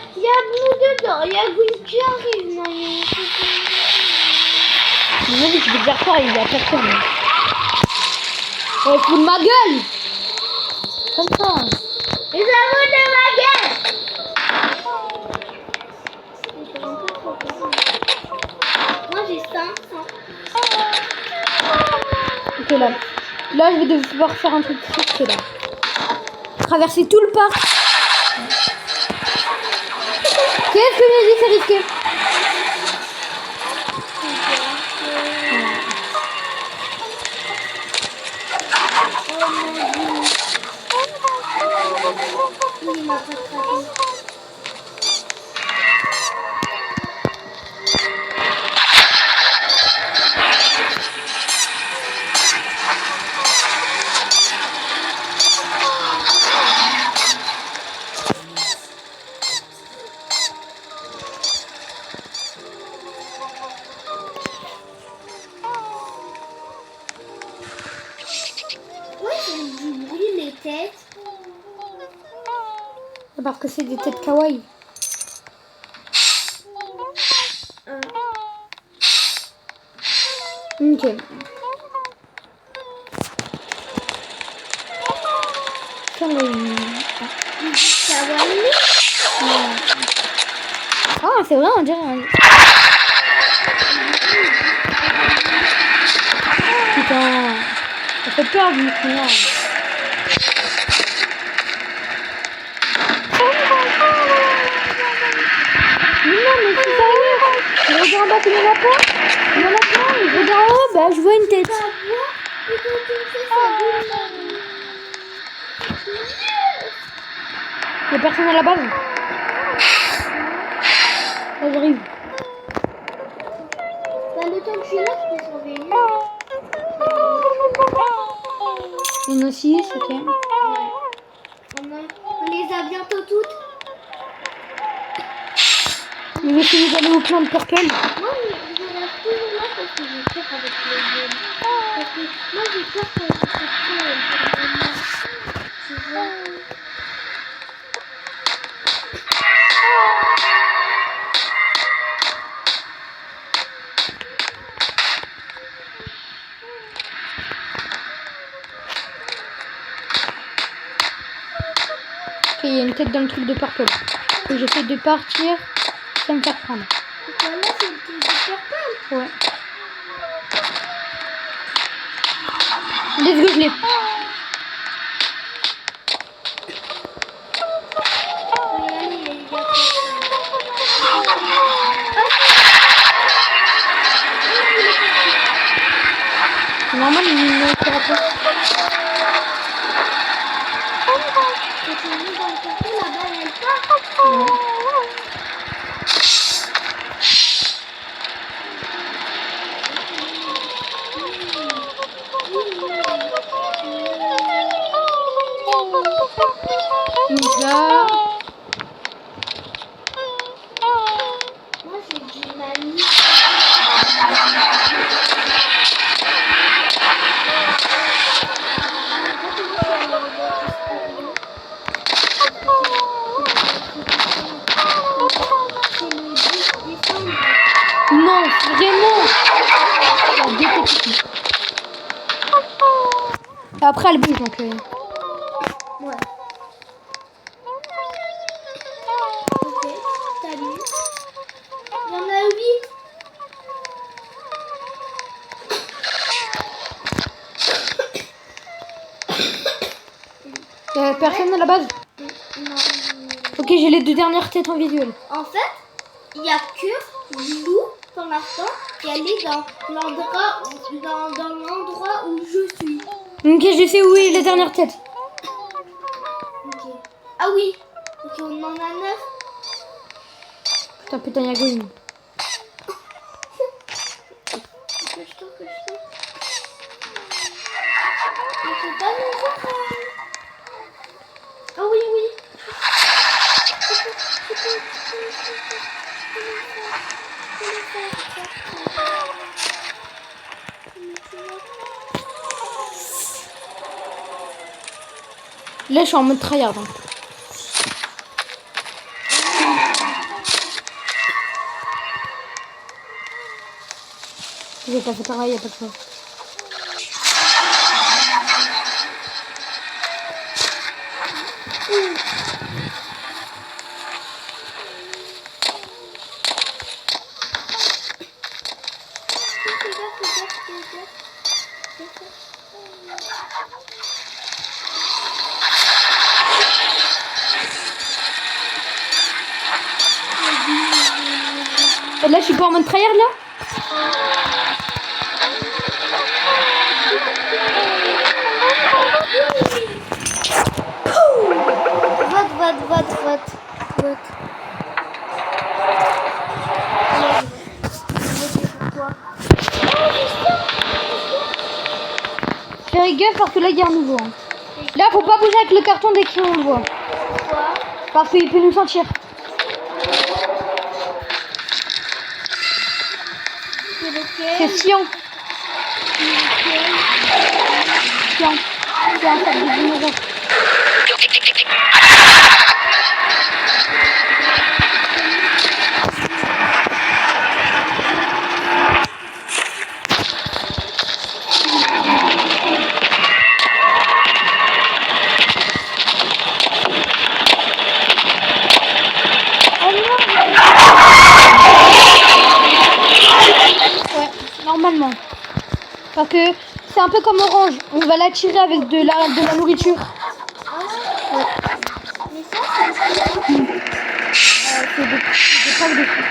Blue dedans. Il y a Green qui arrive. Non, mais... Vas-y, je vais te dire quoi, il y a personne. Oh, fout de ma gueule. Comme ça. Et ça fout de ma gueule. Moi, j'ai 500. Ok, là. Là, je vais devoir faire un truc risqué, là. Traverser tout le parc. Qu'est-ce que j'ai dit, c'est risqué. Il m'a pas attrapé. Ouais, c'est du bruit les têtes. Parce que c'est des têtes kawaii. Ok. Kawaii. Kawaii. Ah, c'est vrai, on dirait. Putain. Ça fait peur du coup. Non, mais c'est sérieux. Je regarde en bas, il y en a pas. Il y en a plein. Je regarde en haut, bah je vois une tête. Il y a personne à la base. Là, j'arrive. Bah, le temps que je suis là, je peux surveiller. Il y en a 6, ok. On les a bientôt toutes. Je vais essayer d'aller au plan de purple. Moi, je reste toujours là parce que j'ai peur avec les jeunes. Parce que moi, j'ai peur quand je fais trop. Tu vois. vais peut-être dans le truc de purple. Et j'essaie de partir sans me faire prendre. Voilà, c'est le truc de purple. Ouais. Let's go, je l'ai. Regardez, les gars. C'est normal, il ne le fera pas. Quand tu mets dans le carton, la balle, elle part. Donc là, Moi, j'ai du manie. non, vraiment. La détective. Après, elle bouge donc. Ouais. Ok, t'as lu. Il y en a 8. Personne à la base. Non. Ok, j'ai les 2 dernières têtes en visuel. En fait, il n'y a que Lou pour l'instant qui est dans l'endroit dans l'endroit où je suis. Ok, je sais où est la dernière tête. Ok. Ah oui. Ok, on en a 9. Putain, putain, y'a Goïne. Que je trouve. Il faut pas nous voir. Ah oui, oui. Là, je suis en mode tryhard. Hein. Je vais pas faire pareil, y'a pas de choix. Et là, je suis pas en mode tryhard là. Vote. Fais gaffe parce que là, il y a un nouveau. Hein. Là, faut pas bouger avec le carton dès qu'on le voit. Pourquoi? Parce qu'il peut nous sentir. C'est C'est lequel? Sion. Sion. C'est un sac de dinosaure. Ouais, normalement. Parce que c'est un peu comme Orange. On va l'attirer avec de la nourriture. Ah, Ouais. mais ça, c'est C'est des packs de fruits.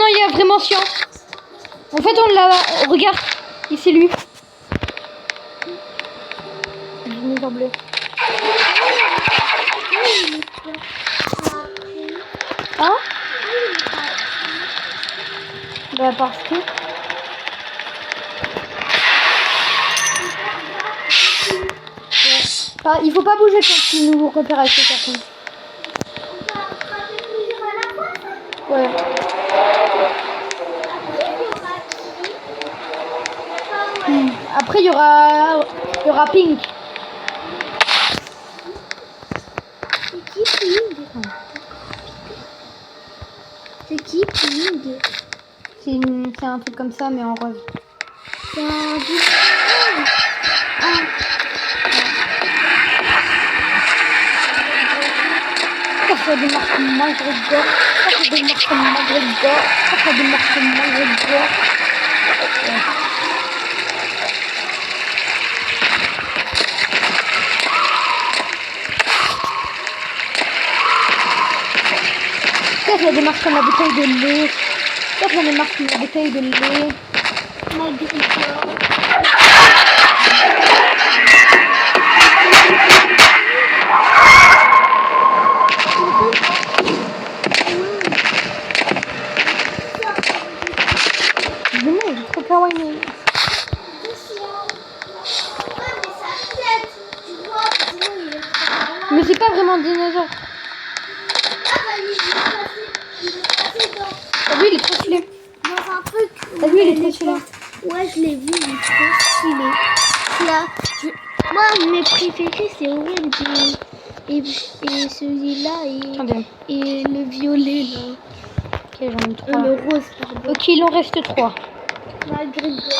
il y a vraiment Cyan. En fait, on l'a... Regarde, c'est lui. Le dinosaure bleu. Hein? Bah parce que... Ah, il faut pas bouger quand tu nous repères avec les cartons. Ouais. Après, il y aura Pink. C'est qui Ping? C'est un truc comme ça, mais en rose. C'est un Ça fait des marques McGregor. Ça fait des marques McGregor. Ça fait des marques McGregor. Ça fait des marques comme la bouteille de lait. Ça fait des marques comme la bouteille de lait. Trop kawaii. Mais c'est pas vraiment un dinosaure. T'as vu, il est trop stylé. Dans un truc. T'as vu, il est trop stylé. Ouais, je l'ai vu, il est trop stylé. Là, moi, mes préférés, c'est orange et celui-là Attendez. et le violet, là. Ok, j'en ai 3. Le rose, pardon. Ok, il en reste 3. Malgré tout.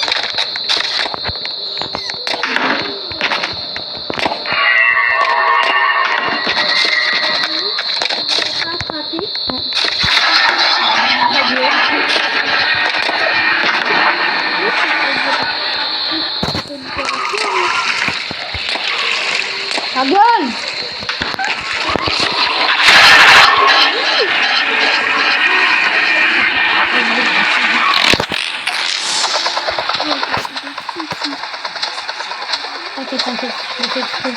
Ta gueule! T'inquiète, je le fais exprès.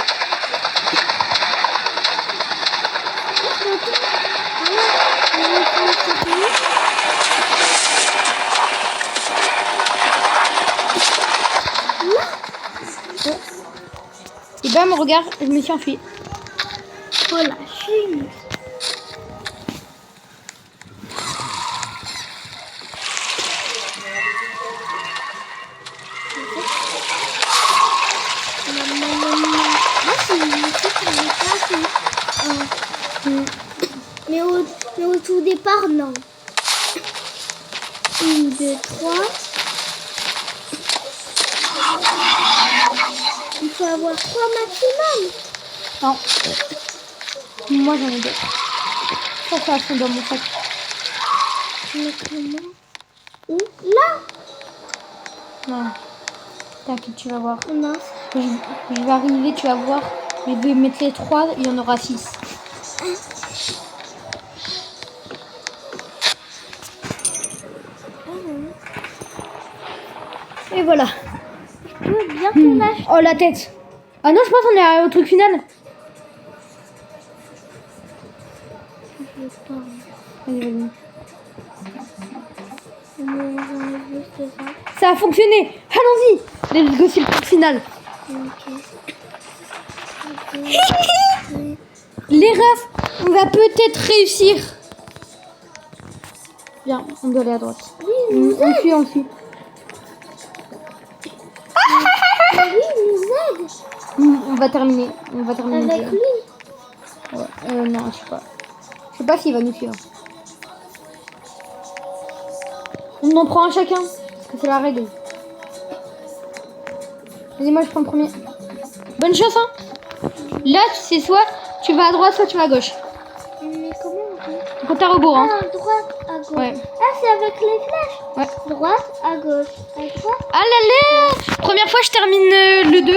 Et bam, regarde, je me suis enfuie. Oh la chine. Moi, c'est une musique qui n'est pas mais au tout départ, non. 1, 2, 3. Il faut avoir 3 maximum. Non. Moi j'en ai 2. Ça c'est à fond dans mon sac. Mais comment? Où? Là? Non. T'inquiète, tu vas voir. Non. Je vais arriver, tu vas voir. Je vais mettre les 3, il y en aura 6. Et voilà. Je peux bien qu'on lâche. Oh la tête. Ah non, je pense qu'on est arrivé au truc final. Je veux pas. Vas-y, vas-y. Juste ça. Ça a fonctionné. Allons-y. Let's go, c'est le truc final. Ok. Les refs, on va peut-être réussir. Bien, on doit aller à droite. Oui, On suit. oui, il nous aide. On va terminer. Avec lui. Ouais. Non, je sais pas. Je sais pas s'il va nous suivre. On en prend un chacun. Parce que c'est la règle. Vas-y, moi je prends le premier. Bonne chance, hein. Là, c'est soit tu vas à droite, soit tu vas à gauche. Mais comment on fait? Compte à rebours, hein. Ah, droite, à gauche. Ouais. Ah, c'est avec les flèches. Ouais. Droite, à gauche. À droite. Ah là là. Première fois, je termine le 2.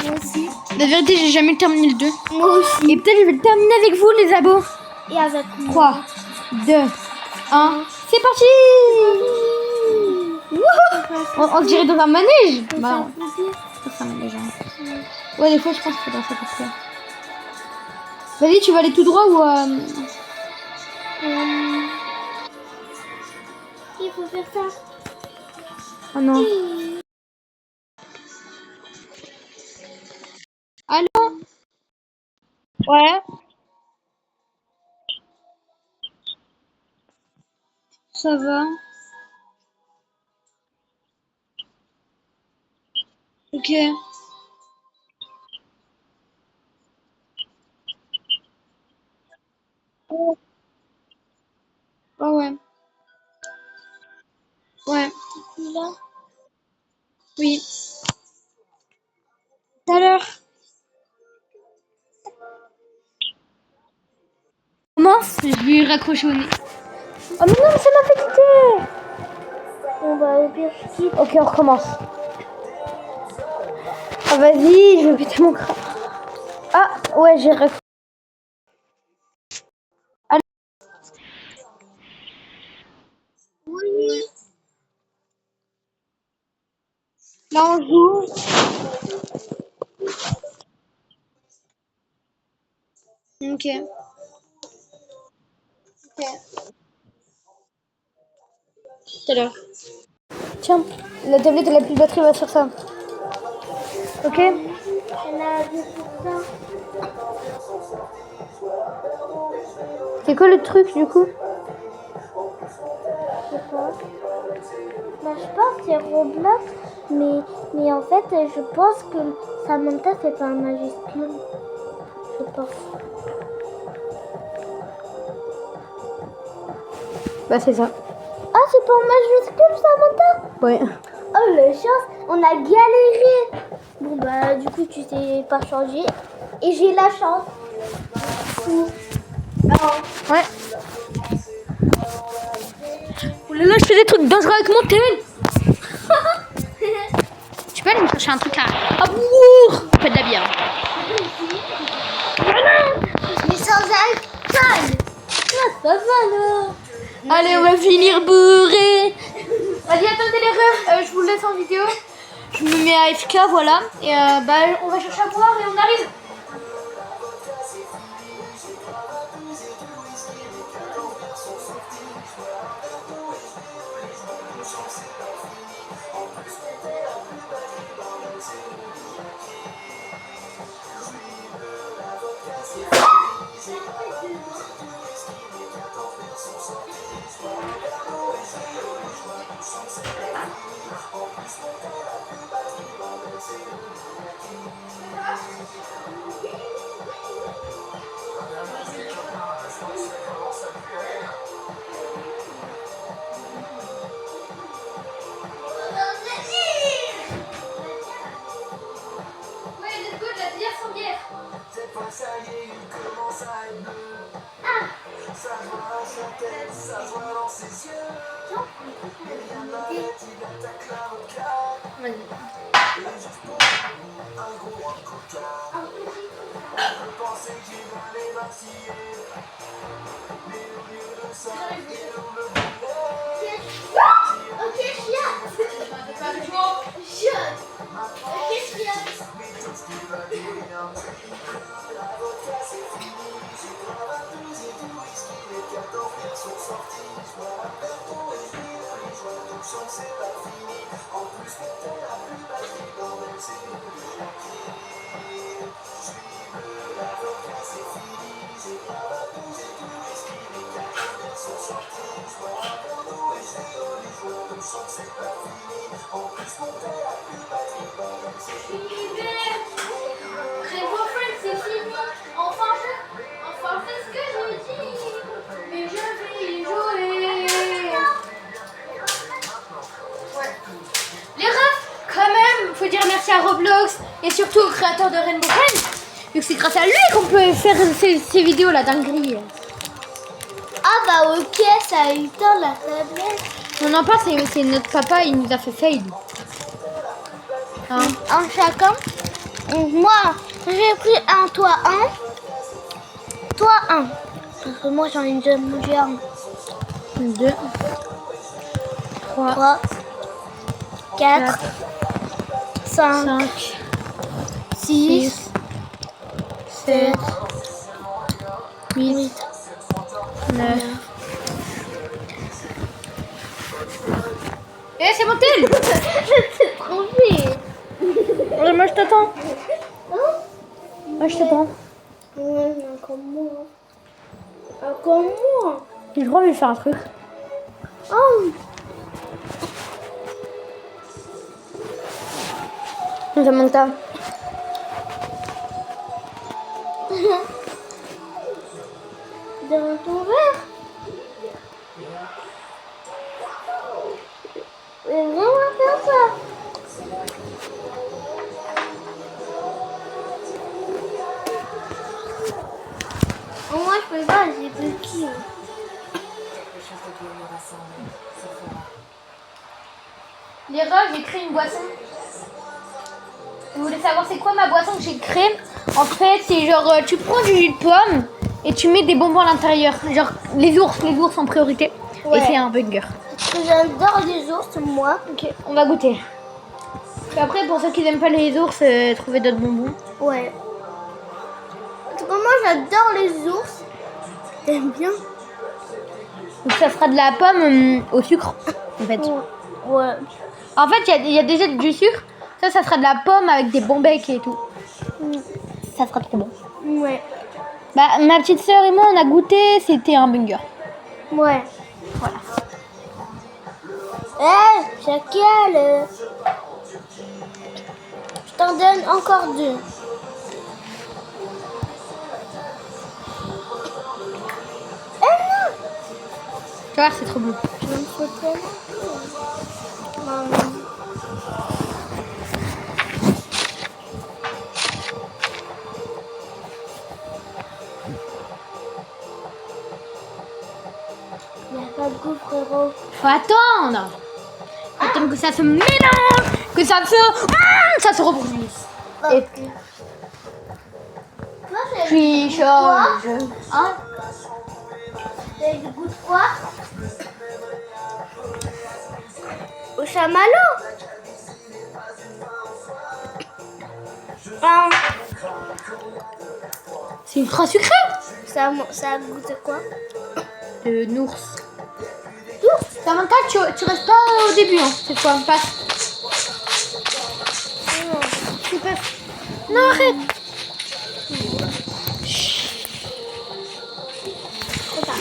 Moi aussi. La vérité, j'ai jamais terminé le 2. Moi aussi. Et peut-être je vais le terminer avec vous, les abos. Et avec moi. 3, 2, 1. C'est parti. On dirait dans un manège. Bah, c'est un manège. Ouais, des fois, je pense que c'est dans ça pour faire. Vas-y, tu vas aller tout droit ou... Il faut faire ça. Ah non. Allô? Ouais. Ça va. Ok. Ouais, ouais. Ouais. Là. Oui. Tout à l'heure. Comment? Je lui ai raccroché au nez. Oh mais non, ça m'a fait quitter. On va au pire, je quitte. Ok, on recommence. Ah vas-y, je vais péter mon crâne. Ah ouais, j'ai raccroché. Oui. Là on joue. Ok. Ok. Tout à l'heure. Tiens, la tablette elle a plus de batterie, va sur ça. Ok. Elle a 10%. C'est quoi le truc du coup? Je sais pas. Bah, je pense que c'est Roblox, mais en fait, je pense que Samantha, c'est pas un majuscule. Je pense. Bah c'est ça. Ah, c'est pas un majuscule, Samantha? Ouais. Oh, le chance, on a galéré. Bon, bah, du coup, tu sais pas changer. Et j'ai la chance. Ouais. Oh là là, je fais des trucs dangereux avec mon tel. Tu peux aller me chercher un truc à bourre. Pas de la bière. Mais sans alcool. Ah, ça va, là. Allez, on va finir bourré. Vas-y, attendez les refs, je vous laisse en vidéo. Je me mets à FK, voilà. Et bah, on va chercher à boire et on arrive. Cette fois ça y est, il commence à être bleu. Ça se voit dans sa tête, ça se voit dans ses yeux. Mais rien ne l'arrête, il attaque l'avocat. Et juste pour un gros coca. On peut penser qu'il va les vaciller. Mais au lieu de ça, il ouvre le boulet. Ok, chiotte. Chiotte. Ok, chiotte. Mais tout ce qu'il va dire. L'avocat c'est fini, j'ai grave à tous et tout whisky, les cartes en fer sont sorties. Je me rappelle ton esprit de les joies, donc chance c'est pas fini. En plus que t'es la plus belle, bordel c'est nous les acquis. Je suis bleu, l'avocat c'est fini, j'ai grave à tous et tout whisky, les cartes en fer sont sorties. Je me rappelle ton esprit de les joies, donc chance c'est pas fini. En plus que t'es la plus belle, bordel c'est nous les acquis. Rainbow Friends, c'est fini. Enfin, je fais ce que j'ai dit. Et je vais jouer. Ouais. Les refs, quand même, faut dire merci à Roblox et surtout au créateur de Rainbow Friends. Vu que c'est grâce à lui qu'on peut faire ces vidéos là dinguerie. Ah, bah, ok, ça a eu le temps, la tablette. Non, pas, c'est notre papa, il nous a fait fail. Hein? En chacun. Moi, j'ai pris un, toi un. Toi un. Parce que moi, j'ai un. 2, 3, 3, 4, 5, 5, 6, 7, 8, 9. Eh, c'est mon tel. c'est trop vite. Moi, je t'attends. Moi, je t'attends. Ouais, mais encore moi. Encore moi. J'ai le droit de lui faire un truc. Oh. Samantha. Dans ton verre. Mais vraiment faire ça. Oh, moi je peux pas, j'ai petit. L'erreur, j'ai créé une boisson. Vous voulez savoir c'est quoi ma boisson que j'ai créée? En fait, c'est genre, tu prends du jus de pomme et tu mets des bonbons à l'intérieur. Genre, les ours en priorité. Ouais. Et c'est un burger. Parce que j'adore les ours, moi. Ok, on va goûter. Et après, pour ceux qui n'aiment pas les ours, trouver d'autres bonbons. Ouais. En tout cas, moi j'adore les ours. T'aimes bien? Donc ça sera de la pomme au sucre, en fait. Ouais. En fait, il y a déjà du sucre. Ça sera de la pomme avec des bons becs et tout. Ça sera trop bon. Ouais. Bah, ma petite sœur et moi, on a goûté, c'était un burger. Ouais. Voilà. Chacal. Je t'en donne encore 2. Tu vois, c'est trop bon. Je vais me foutre là. Il n'y a pas de goût, frérot. Faut attendre. Faut attendre que ça se mélange, que ça se reproduise. Et puis change. Hein? T'as du goût de quoi? Au chamallow. C'est ultra sucré. Ça goûte de quoi? De nours. Samantha, tu restes pas au début, hein, cette fois. Passe. Tu passes. Non, arrête. Trop tard.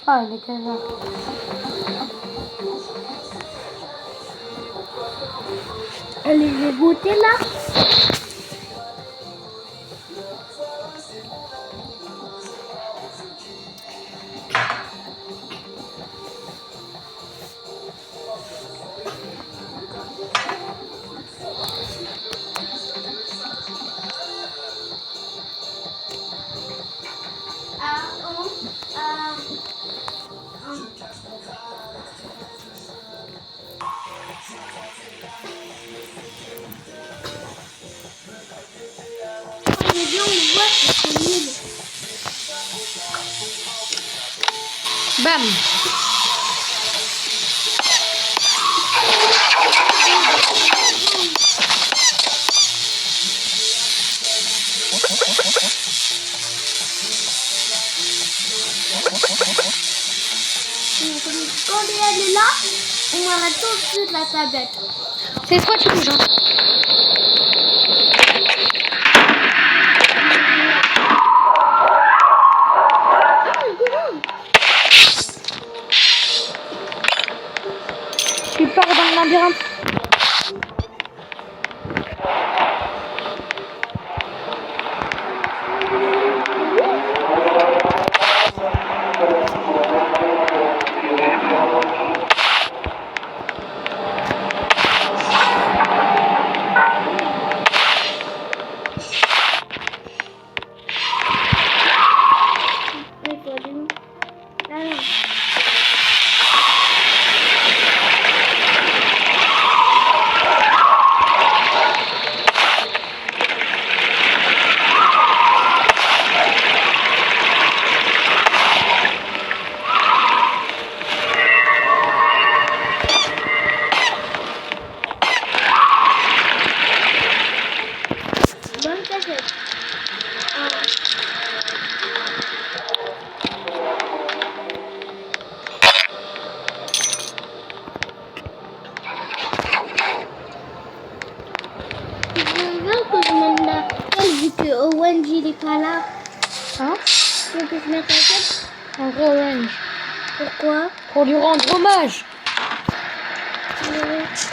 Ah, il est quelle heure? Allez, je vais goûter là. Les gens, on voit que c'est nul. Bam. Quand elle est là, on arrête tout de suite la tablette. C'est toi qui bouges. Hein. Tu pars dans le labyrinthe. pas là. Hein? Tu veux que je mette la tête? En vrai, orange. Pourquoi? Pour lui rendre hommage. Je rends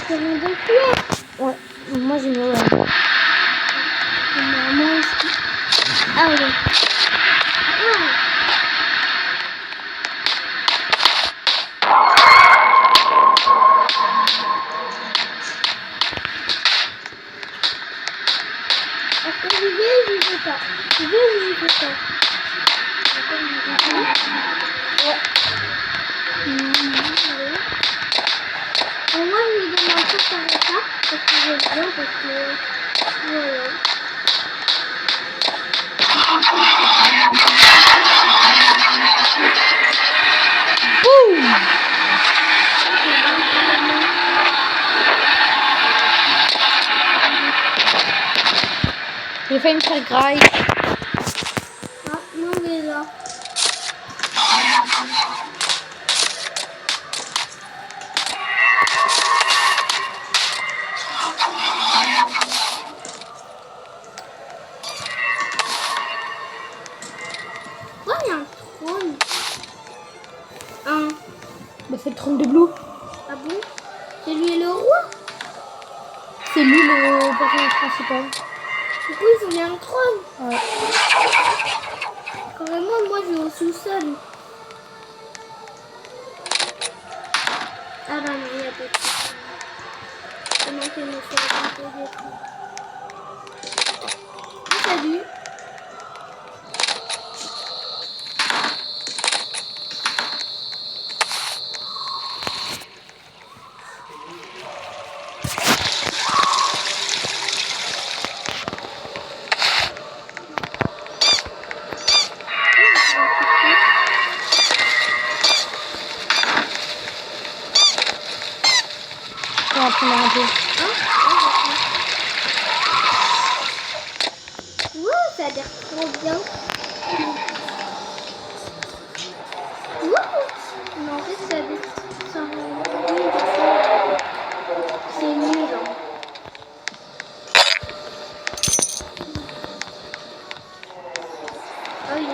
de couleur. Ouais, moi j'ai mis orange. Moi aussi. Ah oui. Ah. Est-ce que je vais ou je vais pas? Je vais ou je vais pas? Ouais. Moi, je lui demande tout par ça, parce que j'aime bien, parce que... Voilà. Boum! J'ai fait une faire graille. Ah, non, mais là. Oh, il y a un trône. Bah, c'est le trône de Blue. Ah bon? C'est lui le roi? C'est lui le personnage principal. Du coup, ils ont mis un trône. Ouais. Carrément, moi, je vais au sous-sol. Ah bah non, il y a pas de sous-sol. C'est moi qui me suis raconté. Salut. On va prendre un peu. Ouh, ça a l'air trop bien. Ouh. Mais en fait, ça rend nul. C'est nul. Hein. Ah, il est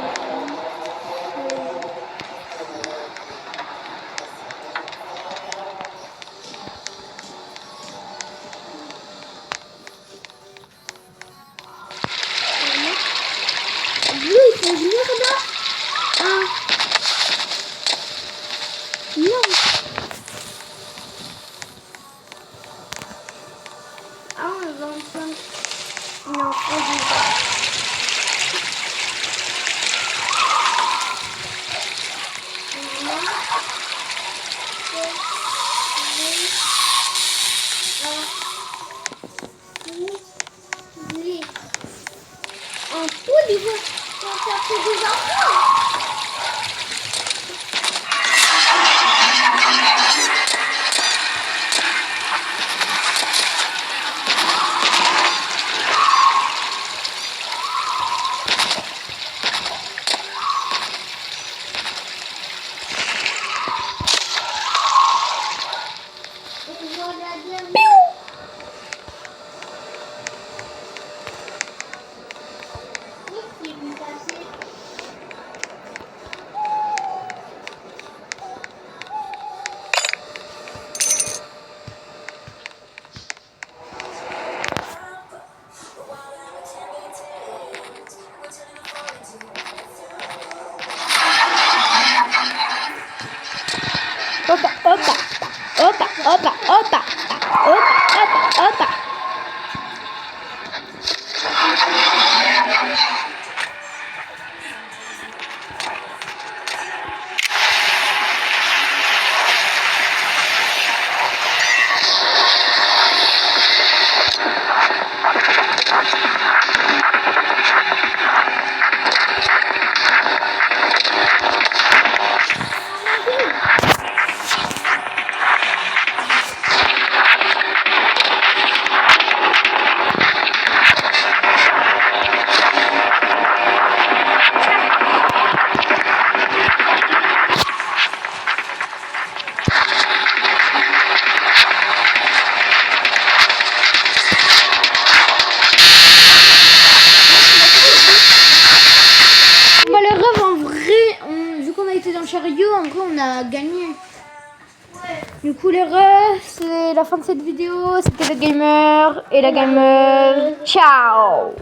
lui, il faut venir là. Ah. Non. Ah, 25. Non, pas du tout. Lui. En poule, il veut faire que des enfants. Opa, opa, opa, opa, opa, opa. Du coup les refs, c'est la fin de cette vidéo. C'était le gamer et la gameuse. Ciao.